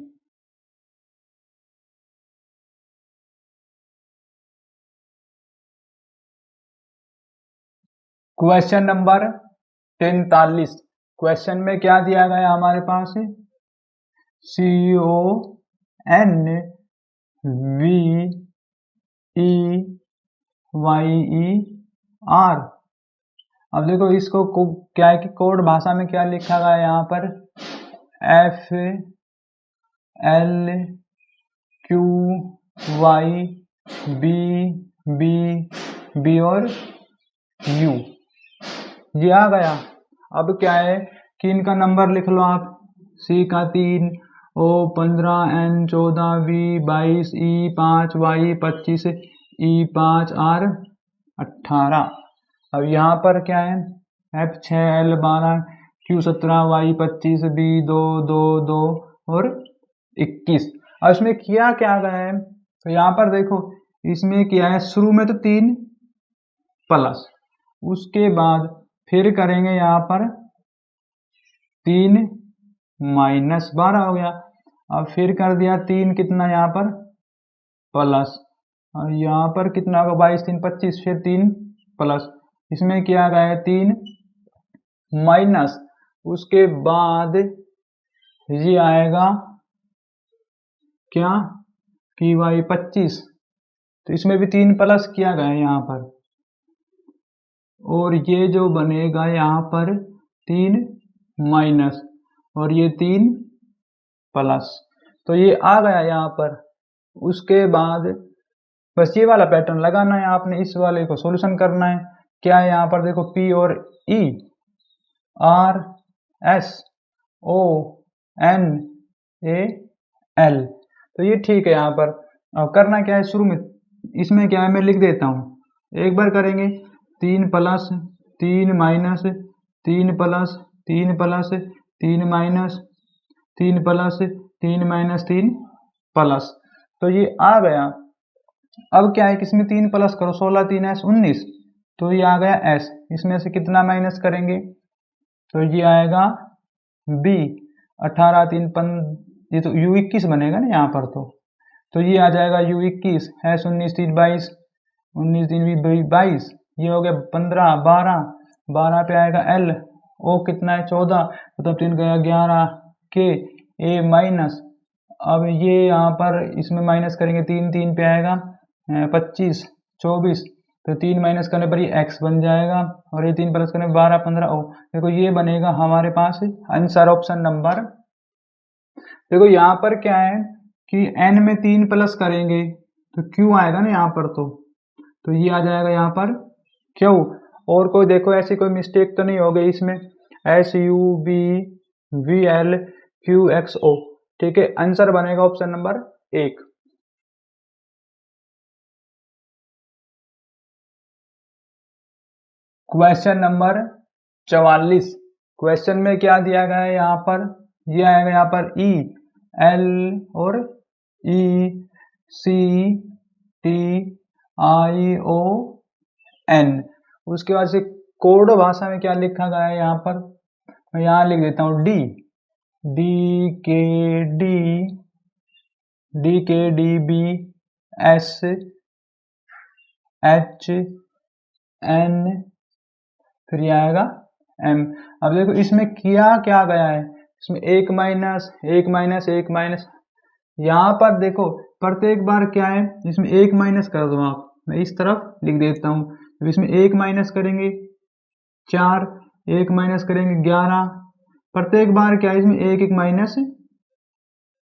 Question number 43, question में क्या दिया गया हमारे पास CONVEYER। अब देखो इसको क्या है कि कोड भाषा में क्या लिखा गया है यहाँ पर FLQYBB और U, ये आ गया। अब क्या है कि इनका नंबर लिख लो आप, C का 3, O 15, N 14, V 22, E 5, Y 25, E 5, R 18। अब यहाँ पर क्या है F 6, L 12, Q 17, Y 25, B 2 2 2 और 21। अब इसमें किया क्या गया है, तो यहाँ पर देखो इसमें क्या है शुरू में तो 3 प्लस, उसके बाद फिर करेंगे यहाँ पर 3 माइनस 12 हो गया, अब फिर कर दिया 3 कितना यहाँ पर प्लस, और यहाँ पर कितना होगा 22 3 25, फिर 3 प्लस, इसमें किया गया है 3 माइनस, उसके बाद ये आएगा क्या कि वाई 25, तो इसमें भी 3 प्लस किया गया है यहाँ पर, और ये जो बनेगा यहाँ पर 3 माइनस और ये 3 प्लस, तो ये आ गया यहाँ पर। उसके बाद बस ये वाला पैटर्न लगाना है आपने, इस वाले को सॉल्यूशन करना है। क्या है यहाँ पर देखो P और E, R S O N A L, तो ये ठीक है यहाँ पर। अब करना क्या है शुरू में, इसमें क्या है मैं लिख देता हूँ, एक बार करेंगे 3 plus 3 minus 3 plus 3 plus 3 minus 3 plus 3 minus 3 plus, तो ये आ गया। अब क्या है कि इसमें 3 प्लस करो, 16 3 S 19, तो ये आ गया S, इसमें से कितना माइनस करेंगे तो ये आएगा B, 18 3 ये तो U 21 बनेगा ना यहाँ पर, तो ये आ जाएगा U 21, S 19 3 22, 19 3 भी 22, ये हो गया 15 12, 12 पे आएगा L, O कितना है 14, मतलब 3 गया 11, K A माइनस, अब ये यहाँ पर इसमें माइनस करेंगे 3 3 पे आएगा 25 24, तो 3 माइनस करने पर ये x बन जाएगा, और ये 3 प्लस करने पर 12 15 ओ, देखो ये बनेगा हमारे पास आंसर ऑप्शन नंबर। देखो यहाँ पर क्या है कि n में 3 प्लस करेंगे तो q आएगा ना यहाँ पर, तो ये आ जाएगा यहाँ पर q, और कोई देखो ऐसी कोई मिस्टेक तो नहीं हो गई इसमें, SUBVLQXO, ठीक है, आंसर बनेगा option number 1। Question number 44, question में क्या दिया गया है यहाँ पर, ये आएगा यहाँ पर E L और E C T I O N, उसके बाद से कोड भाषा में क्या लिखा गया है यहाँ पर, मैं यहाँ लिख देता हूँ D D K D B S H N, फिर ये आएगा एम। अब देखो इसमें किया क्या गया है, इसमें एक माइनस एक माइनस एक माइनस, यहाँ पर देखो प्रत्येक बार क्या है, इसमें एक माइनस कर दो आप, मैं इस तरफ लिख देता हूँ। तो इसमें एक माइनस करेंगे 4, एक माइनस करेंगे 11, प्रत्येक बार क्या है इसमें एक एक माइनस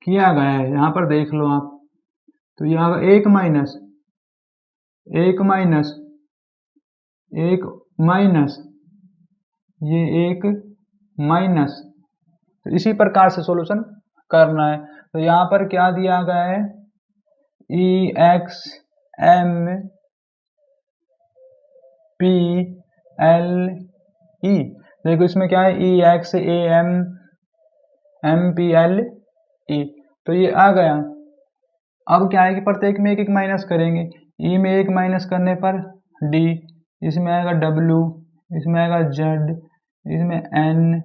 किया गया है, यहाँ पर देख लो आप। तो यहाँ एक माइनस एक माइनस एक माइनस, ये एक माइनस, तो इसी प्रकार से सॉल्यूशन करना है। तो यहाँ पर क्या दिया गया है, E X M P L E, देखो इसमें क्या है, E X A M M P L E, तो ये आ गया। अब क्या है कि प्रत्येक में एक एक माइनस करेंगे, ई में एक माइनस करने पर डी, इसमें आएगा डब्ल्यू, इसमें आएगा जेड, इसमें एन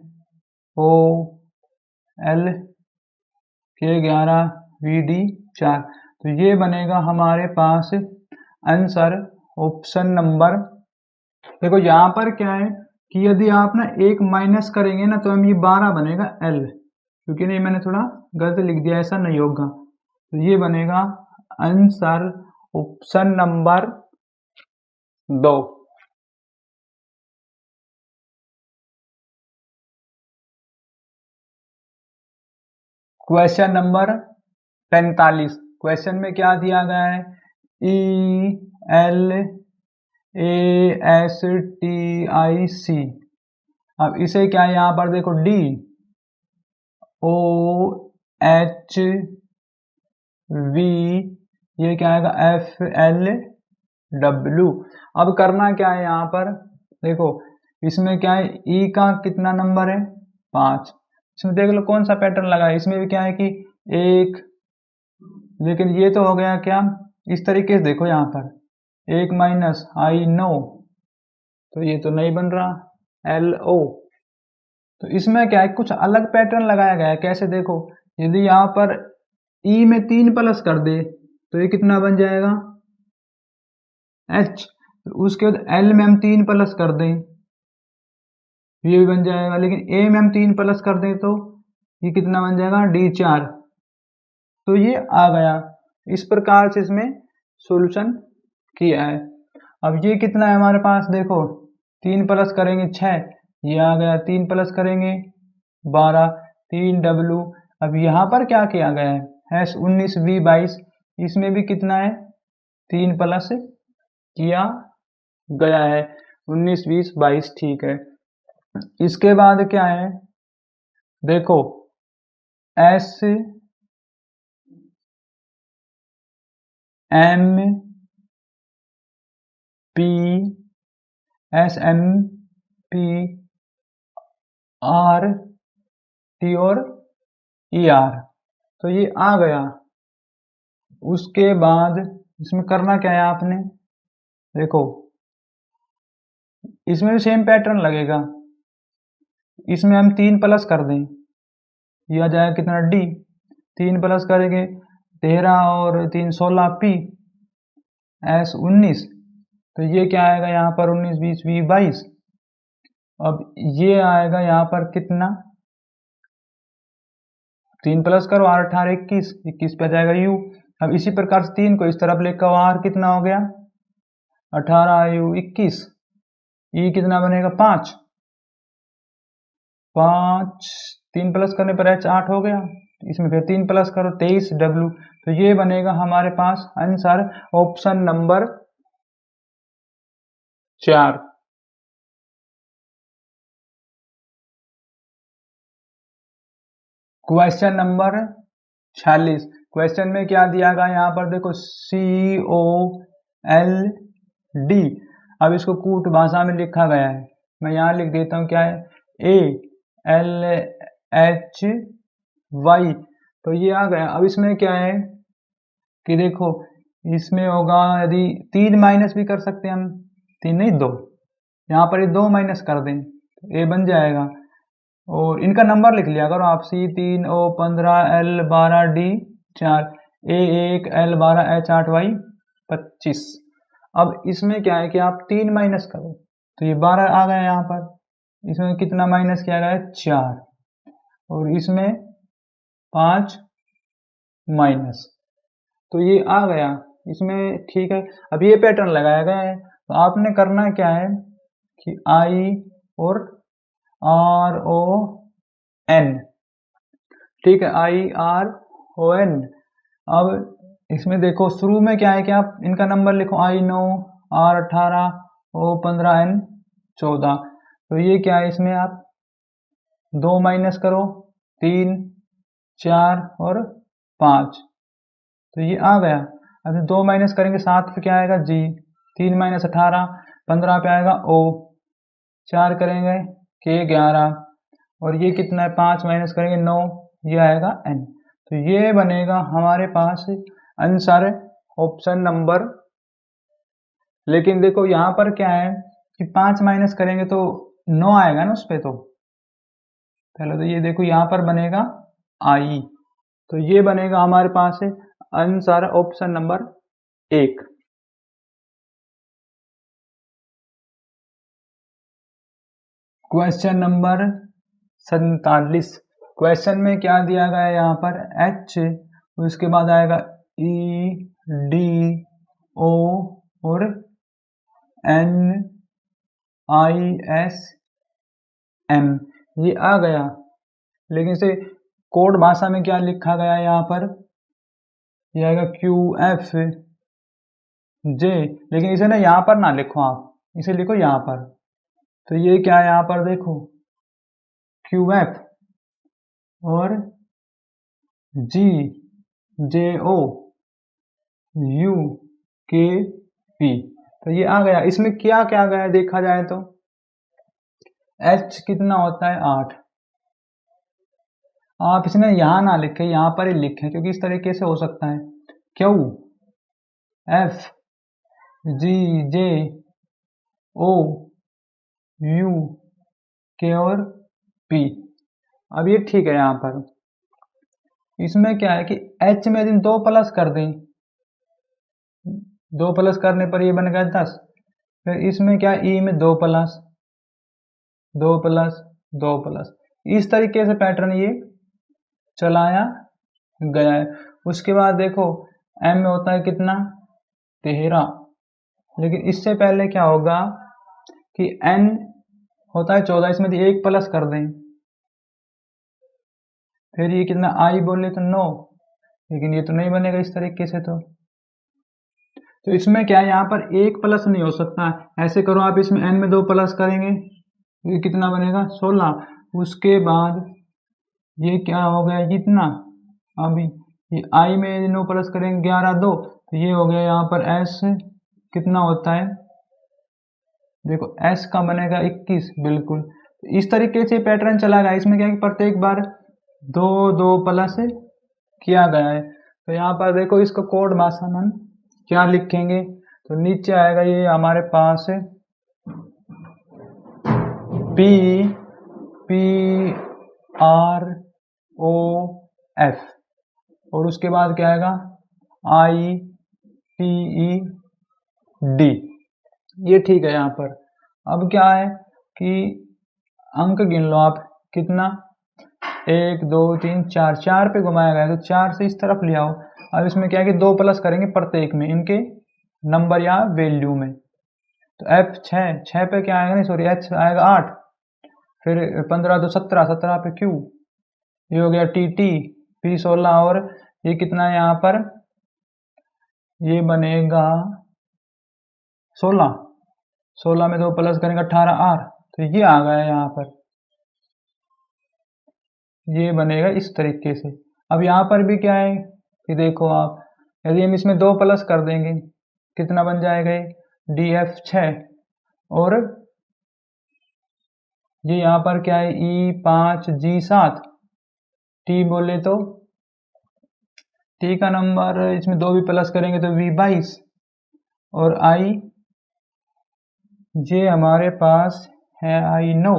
ओ एल के 11 वी डी 4। तो ये बनेगा हमारे पास आंसर ऑप्शन नंबर। देखो यहाँ पर क्या है कि यदि आप ना एक माइनस करेंगे ना तो हम ये 12 बनेगा एल, क्योंकि नहीं मैंने थोड़ा गलत लिख दिया, ऐसा नहीं होगा। तो ये बनेगा answer option number 2। Question number 45, question में क्या दिया गया है, E L A S T I C. अब इसे क्या है, यहाँ पर देखो डी ओ एच वी, ये क्या आएगा एफ एल डब्ल्यू। अब करना क्या है यहाँ पर, देखो इसमें क्या है, ई का कितना नंबर है 5, इसमें देख लो कौन सा पैटर्न लगा है, इसमें भी क्या है कि एक, लेकिन ये तो हो गया क्या, इस तरीके से देखो यहाँ पर एक माइनस आई नो, तो ये तो नहीं बन रहा एल ओ। तो इसमें क्या है, कुछ अलग पैटर्न लगाया गया है, कैसे देखो, यदि यहाँ पर ई में 3 प्लस कर दे तो ये कितना बन जाएगा एच, उसके बाद एल में हम 3 प्लस कर दें ये भी बन जाएगा, लेकिन ए में हम 3 प्लस कर दें तो ये कितना बन जाएगा डी 4। तो ये आ गया, इस प्रकार से इसमें सॉल्यूशन किया है। अब ये कितना है हमारे पास, देखो 3 प्लस करेंगे 6, ये आ गया, 3 प्लस करेंगे 12, 3 डब्ल्यू। अब यहाँ पर क्या किया गया है एस 19 वी 22, इसमें भी कितना है 3 प्लस किया गया है, 19 20 22, ठीक है। इसके बाद क्या है, देखो S M P S M P R T और ई आर, तो ये आ गया। उसके बाद इसमें करना क्या है आपने, देखो इसमें भी सेम पैटर्न लगेगा, इसमें हम 3 प्लस कर दें, ये आ जाएगा कितना डी, 3 प्लस करेंगे 13 और 3 16 पी एस 19, तो ये क्या आएगा यहाँ पर 19 20 वी 22। अब ये आएगा यहाँ पर कितना, 3 प्लस करो 8 18 21, 21 पे जाएगा यू। अब इसी प्रकार से 3 को इस तरफ लेकर आर कितना हो गया 18 यू 21, ई कितना बनेगा 5, 5 3 प्लस करने पर एच 8 हो गया, इसमें फिर 3 प्लस करो 23 डब्ल्यू। तो ये बनेगा हमारे पास answer option number 4। Question number 46, question में क्या दिया गया यहाँ पर देखो सी ओ एल डी। अब इसको कूट भाषा में लिखा गया है, मैं यहाँ लिख देता हूँ क्या है ए एल एच वाई, तो ये आ गया। अब इसमें क्या है कि देखो इसमें होगा, यदि 3 माइनस भी कर सकते हैं हम, 3 नहीं 2, यहाँ पर ये 2 माइनस कर दें तो ए बन जाएगा, और इनका नंबर लिख लिया करो आप, सी 3 ओ 15 एल 12 डी 4 ए 1 एल 12 एच 8 वाई 25। अब इसमें क्या है कि आप 3 माइनस करो तो ये 12 आ गया यहाँ पर। इसमें कितना माइनस किया गया है? 4। और इसमें 5 माइनस, तो ये आ गया इसमें। ठीक है, अब ये पैटर्न लगाया गया है, तो आपने करना क्या है कि आई और आर ओ एन, ठीक है, आई आर ओ एन। अब इसमें देखो शुरू में क्या है कि आप इनका नंबर लिखो, आई 9, आर 18, ओ 15, एन 14। तो ये क्या है, इसमें आप 2 माइनस करो, 3, 4 और 5, तो ये आ गया। अब 2 माइनस करेंगे 7 पे क्या आएगा? जी। 3 माइनस 18, 15 पे आएगा ओ। 4 करेंगे के 11, और ये कितना है? 5 माइनस करेंगे 9, ये आएगा एन। तो ये बनेगा हमारे पास आंसर ऑप्शन नंबर। लेकिन देखो यहाँ पर क्या है कि 5 माइनस करेंगे तो 9 आएगा ना उस पे, तो पहले तो ये देखो यहाँ पर बनेगा आई, तो ये बनेगा हमारे पास answer option number 1। Question number 47। Question में क्या दिया गया है यहाँ पर? एच, उसके बाद आएगा ई डी ओ और एन आई एस एम, ये आ गया। लेकिन इसे कोड भाषा में क्या लिखा गया है यहाँ पर? ये आएगा क्यू एफ जे, लेकिन इसे ना यहाँ पर ना लिखो, आप इसे लिखो यहाँ पर। तो ये क्या है यहाँ पर? देखो क्यू एफ और जी जे ओ यू के पी, तो ये आ गया। इसमें क्या क्या गया देखा जाए तो एच कितना होता है? 8। आप इसमें यहाँ ना लिखें, यहाँ पर ही लिखें, क्योंकि इस तरीके से हो सकता है। Q F G J O U K और पी, अब ये ठीक है। यहाँ पर इसमें क्या है कि एच में यदि 2 प्लस कर दें, 2 प्लस करने पर ये बन गया 10। फिर इसमें क्या ई में 2 प्लस 2 प्लस 2 प्लस, इस तरीके से पैटर्न ये चलाया गया है। उसके बाद देखो एम में होता है कितना? 13। लेकिन इससे पहले क्या होगा कि एन होता है 14, इसमें 1 प्लस कर दें, फिर ये कितना? आई बोले तो 9, लेकिन ये तो नहीं बनेगा इस तरीके से। तो इसमें क्या है, यहाँ पर 1 प्लस नहीं हो सकता। ऐसे करो आप, इसमें n में 2 प्लस करेंगे, ये कितना बनेगा? 16। उसके बाद ये क्या हो गया? कितना? अभी ये i में 9 प्लस करेंगे 11 2, तो ये हो गया यहाँ पर s कितना होता है? देखो s का बनेगा 21, बिल्कुल। तो इस तरीके से पैटर्न चला गया। इसमें क्या है कि प्रत्येक बार 2 2 प्लस किया गया है। तो यहाँ पर देखो इसको कोड भाषा में क्या लिखेंगे, तो नीचे आएगा ये हमारे पास P P R O F, और उसके बाद क्या आएगा? आई पी ई डी, ये ठीक है। यहाँ पर अब क्या है कि अंक गिन लो आप, कितना? 1 2 3 4, 4 पे घुमाया गया, तो 4 से इस तरफ ले आओ। अब इसमें क्या है कि 2 प्लस करेंगे प्रत्येक में, इनके नंबर या वैल्यू में। तो एफ 6 पे क्या आएगा? नहीं सॉरी, एच आएगा 8, फिर 15 2 17, 17 पे क्यू, ये हो गया टी टी, पी 16, और ये कितना है यहाँ पर? ये बनेगा 16। 16 में 2 प्लस करेंगे 18 आर, तो ये आ गया यहाँ पर, ये बनेगा इस तरीके से। अब यहाँ पर भी क्या है कि देखो आप, यदि हम इसमें 2 प्लस कर देंगे, कितना बन जाएगा? ये डी एफ 6, और ये यहाँ पर क्या है? ई 5 जी 7, टी बोले तो टी का नंबर, इसमें 2 भी प्लस करेंगे तो वी 22, और आई जे हमारे पास है आई 9,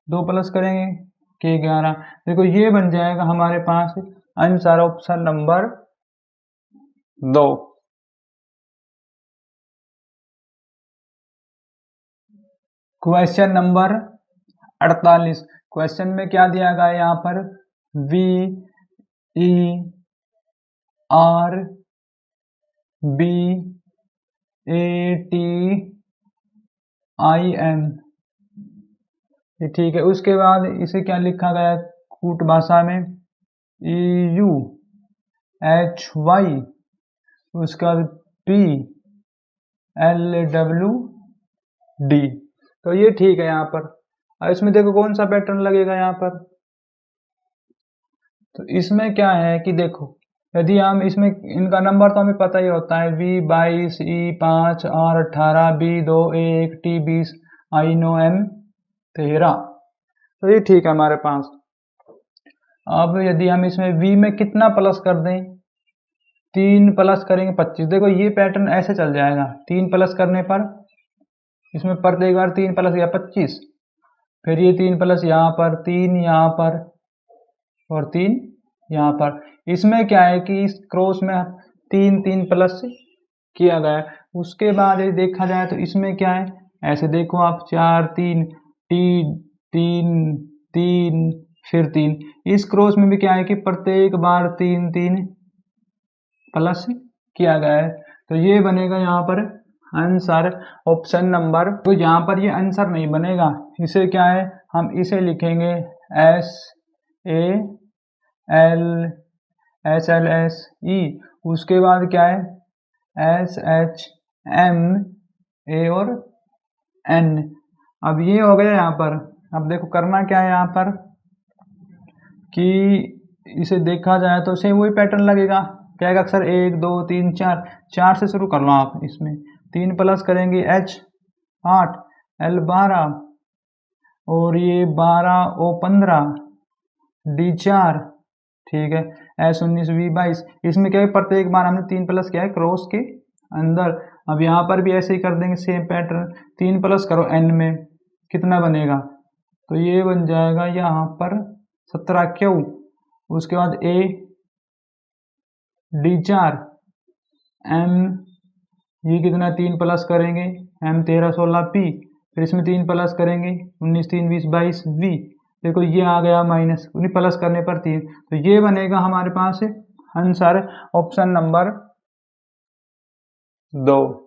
2 प्लस करेंगे के 11। देखो ये बन जाएगा हमारे पास answer option number 2। Question number 48। Question में क्या दिया गया है यहाँ पर, V E R B A T I N, ये ठीक है। उसके बाद इसे क्या लिखा गया है कूट भाषा में, E U H Y, उसका P L W D। तो ये ठीक है यहाँ पर। अब इसमें देखो कौन सा पैटर्न लगेगा यहाँ पर। तो इसमें क्या है कि देखो, यदि हम इसमें इनका नंबर तो हमें पता ही होता है, V22 E 5 R 18 B 2 A 1 T 20 I 9 M 13। तो ये ठीक है हमारे पास। अब यदि हम इसमें V में कितना प्लस कर दें, 3 प्लस करेंगे 25। देखो ये पैटर्न ऐसे चल जाएगा, 3 प्लस करने पर इसमें प्रत्येक बार 3 प्लस या 25, फिर ये 3 प्लस यहाँ पर, 3 यहाँ पर और 3 यहाँ पर। इसमें क्या है कि इस क्रॉस में 3 प्लस किया गया है। उसके बाद यदि देखा जाए तो इसमें क्या है, ऐसे देखो आप, 4 3 3 3 3 फिर 3। इस क्रॉस में भी क्या है कि प्रत्येक बार 3 प्लस किया गया है। तो ये बनेगा यहाँ पर आंसर ऑप्शन नंबर। तो यहाँ पर ये आंसर नहीं बनेगा, इसे क्या है, हम इसे लिखेंगे SALSLSE। उसके बाद क्या है SHMA और N। अब ये हो गया यहाँ पर। अब देखो करना क्या है यहाँ पर कि इसे देखा जाए तो सेम वही पैटर्न लगेगा। क्या है अक्सर 1 2 3 4, 4 से शुरू कर लो आप। इसमें 3 प्लस करेंगे H 8 L 12 और ये 12 O 15 D 4, ठीक है, S 19 V 22। इसमें क्या है प्रत्येक बार हमने 3 प्लस किया है क्रॉस के अंदर। अब यहाँ पर भी ऐसे ही कर देंगे सेम पैटर्न, 3 प्लस करो N में, कितना बनेगा, तो ये बन जाएगा यहाँ पर 17 Q। उसके बाद A D 4 M, ये कितना 3 प्लस करेंगे M 13 16 P, फिर इसमें 3 प्लस करेंगे 19 3 20 22 V। देखो ये आ गया माइनस, उन्हीं प्लस करने पर 3। तो ये बनेगा हमारे पास answer option number 2।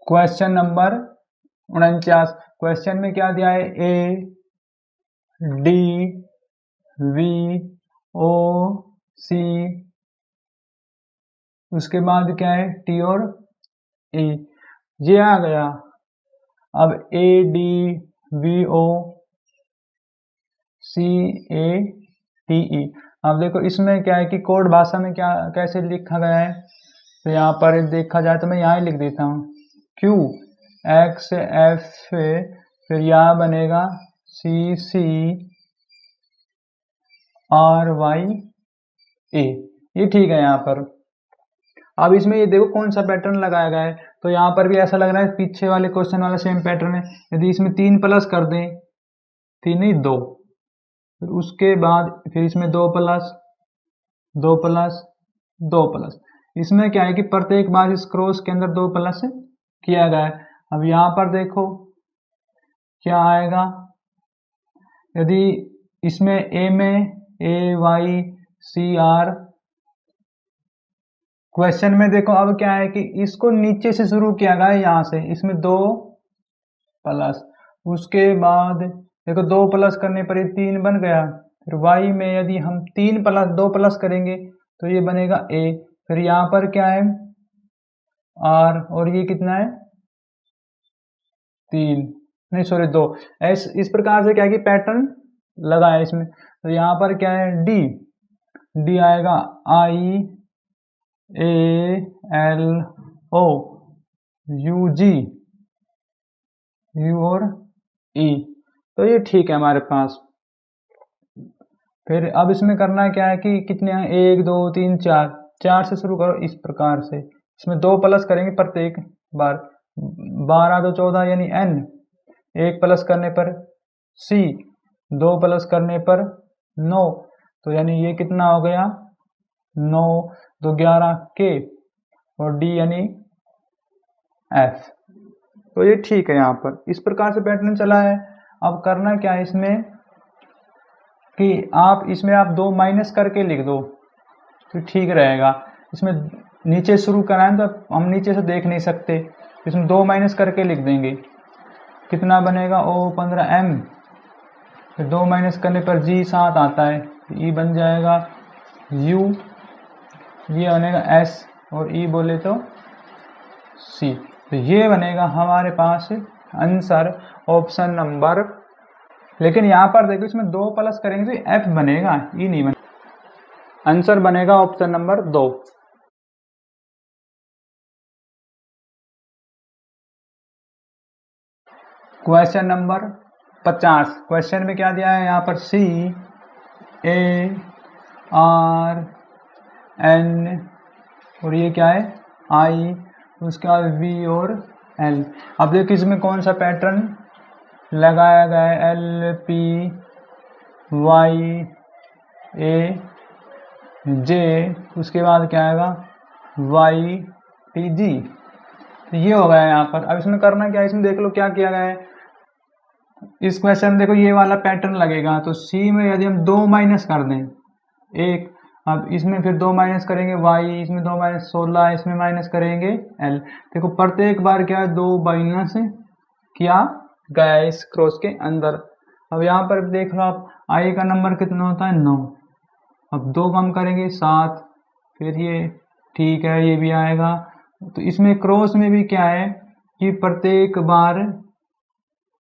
Question number 49। Question में क्या दिया है, A D V O C, उसके बाद क्या है T और E, ये आ गया। अब A D V O C A T E। अब देखो इसमें क्या है कि कोड भाषा में क्या कैसे लिखा गया है, तो यहाँ पर देखा जाए तो मैं यहाँ ही लिख देता हूँ Q X F, फिर यहाँ बनेगा C C R Y A। ये ठीक है यहाँ पर। अब इसमें ये देखो कौन सा पैटर्न लगाया गया है, तो यहाँ पर भी ऐसा लग रहा है पीछे वाले क्वेश्चन वाला सेम पैटर्न है। यदि इसमें 3 प्लस कर दें, 3 नहीं 2, फिर उसके बाद फिर इसमें 2 प्लस 2 प्लस 2 प्लस। इसमें क्या है कि प्रत्येक बार इस क्रॉस के अंदर 2 प्लस किया गया है। अब यहाँ पर देखो क्या आएगा, यदि इसमें A में AYCR, क्वेश्चन में देखो अब क्या है कि इसको नीचे से शुरू किया गया है, यहाँ से इसमें 2 प्लस, उसके बाद देखो 2 प्लस करने पर ये 3 बन गया। फिर Y में यदि हम 3 प्लस 2 प्लस करेंगे तो ये बनेगा A। फिर यहाँ पर क्या है R, और ये कितना है 3, नहीं सॉरी 2। इस प्रकार से क्या है कि पैटर्न लगा है इसमें। तो यहाँ पर क्या है D आएगा IALOUG U और E। तो ये ठीक है हमारे पास। फिर अब इसमें करना क्या है कि कितने हैं 1 2 3 4, 4 से शुरू करो इस प्रकार से। इसमें 2 प्लस करेंगे प्रत्येक बार, 12 2 14 यानी N, 1 प्लस करने पर C, 2 प्लस करने पर 9, तो यानी ये कितना हो गया 9 2 11 K। और डी यानी एफ। तो ये ठीक है। यहाँ पर इस प्रकार से पैटर्न चला है। अब करना क्या है इसमें कि आप दो माइनस करके लिख दो तो ठीक रहेगा। इसमें नीचे शुरू कराएं तो हम नीचे से देख नहीं सकते, इसमें दो माइनस करके लिख देंगे। कितना बनेगा O15M, फिर दो माइनस करने पर G 7 आता है, E बन जाएगा U, ये बनेगा S और E बोले तो C। तो ये बनेगा हमारे पास आंसर ऑप्शन नंबर। लेकिन यहाँ पर देखो इसमें दो प्लस करेंगे तो F बनेगा, E नहीं बनेगा। आंसर बनेगा option number 2। Question number 50। Question में क्या दिया है यहाँ पर CARN और ये क्या है I, उसके बाद V और L। अब देखिए इसमें कौन सा पैटर्न लगाया गया है, LPYAJ, उसके बाद क्या आएगा YTG। तो ये हो गया है यहाँ पर। अब इसमें करना क्या है, इसमें देख लो क्या किया गया है। इस क्वेश्चन में देखो ये वाला पैटर्न लगेगा, तो सी में यदि हम दो माइनस कर दें एक, अब इसमें फिर दो माइनस करेंगे y, इसमें दो माइनस 16, इसमें माइनस करेंगे l। देखो प्रत्येक बार क्या है दो माइनस किया गया है इस क्रॉस के अंदर। अब यहाँ पर देख लो आप i का नंबर कितना होता है 9, अब दो कम करेंगे 7, फिर ये ठीक है ये भी आएगा। तो इसमें क्रॉस में भी क्या है कि प्रत्येक बार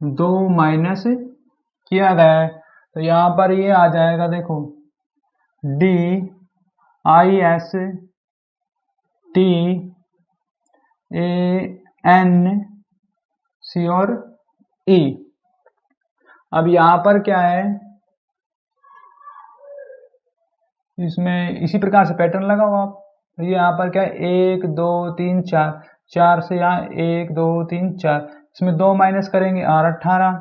दो माइनस किया गया है। तो यहाँ पर ये आ जाएगा देखो DISTANC और E। अब यहाँ पर क्या है, इसमें इसी प्रकार से पैटर्न लगाओ आप। ये यहाँ पर क्या है 1 2 3 4, 4 से यहाँ 1 2 3 4, इसमें दो माइनस करेंगे R 18,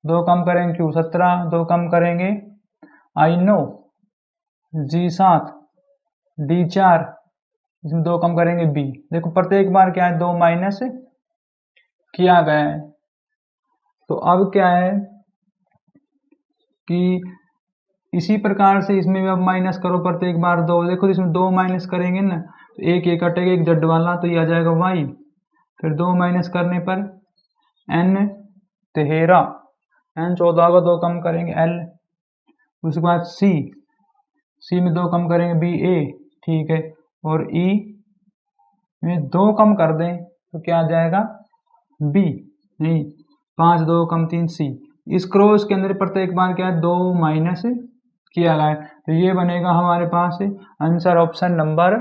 दो कम करेंगे Q 17, दो कम करेंगे I 9, G 7, D 4, इसमें दो कम करेंगे B। देखो प्रत्येक बार क्या है दो माइनस किया गया है। तो अब क्या है कि इसी प्रकार से इसमें भी अब माइनस करो प्रत्येक बार दो। देखो इसमें दो माइनस करेंगे ना तो एक एक कटेगा, एक जड वाला, तो ये आ जाएगा y। फिर दो माइनस करने पर n 13, n 14 को दो कम करेंगे l। उसके बाद c में दो कम करेंगे BA, ठीक है, और E में दो कम कर दें तो क्या आ जाएगा B, नहीं 5 2 कम 3 C। इस क्रॉस के अंदर प्रत्येक बार क्या है दो माइनस किया गया है। तो ये बनेगा हमारे पास आंसर ऑप्शन नंबर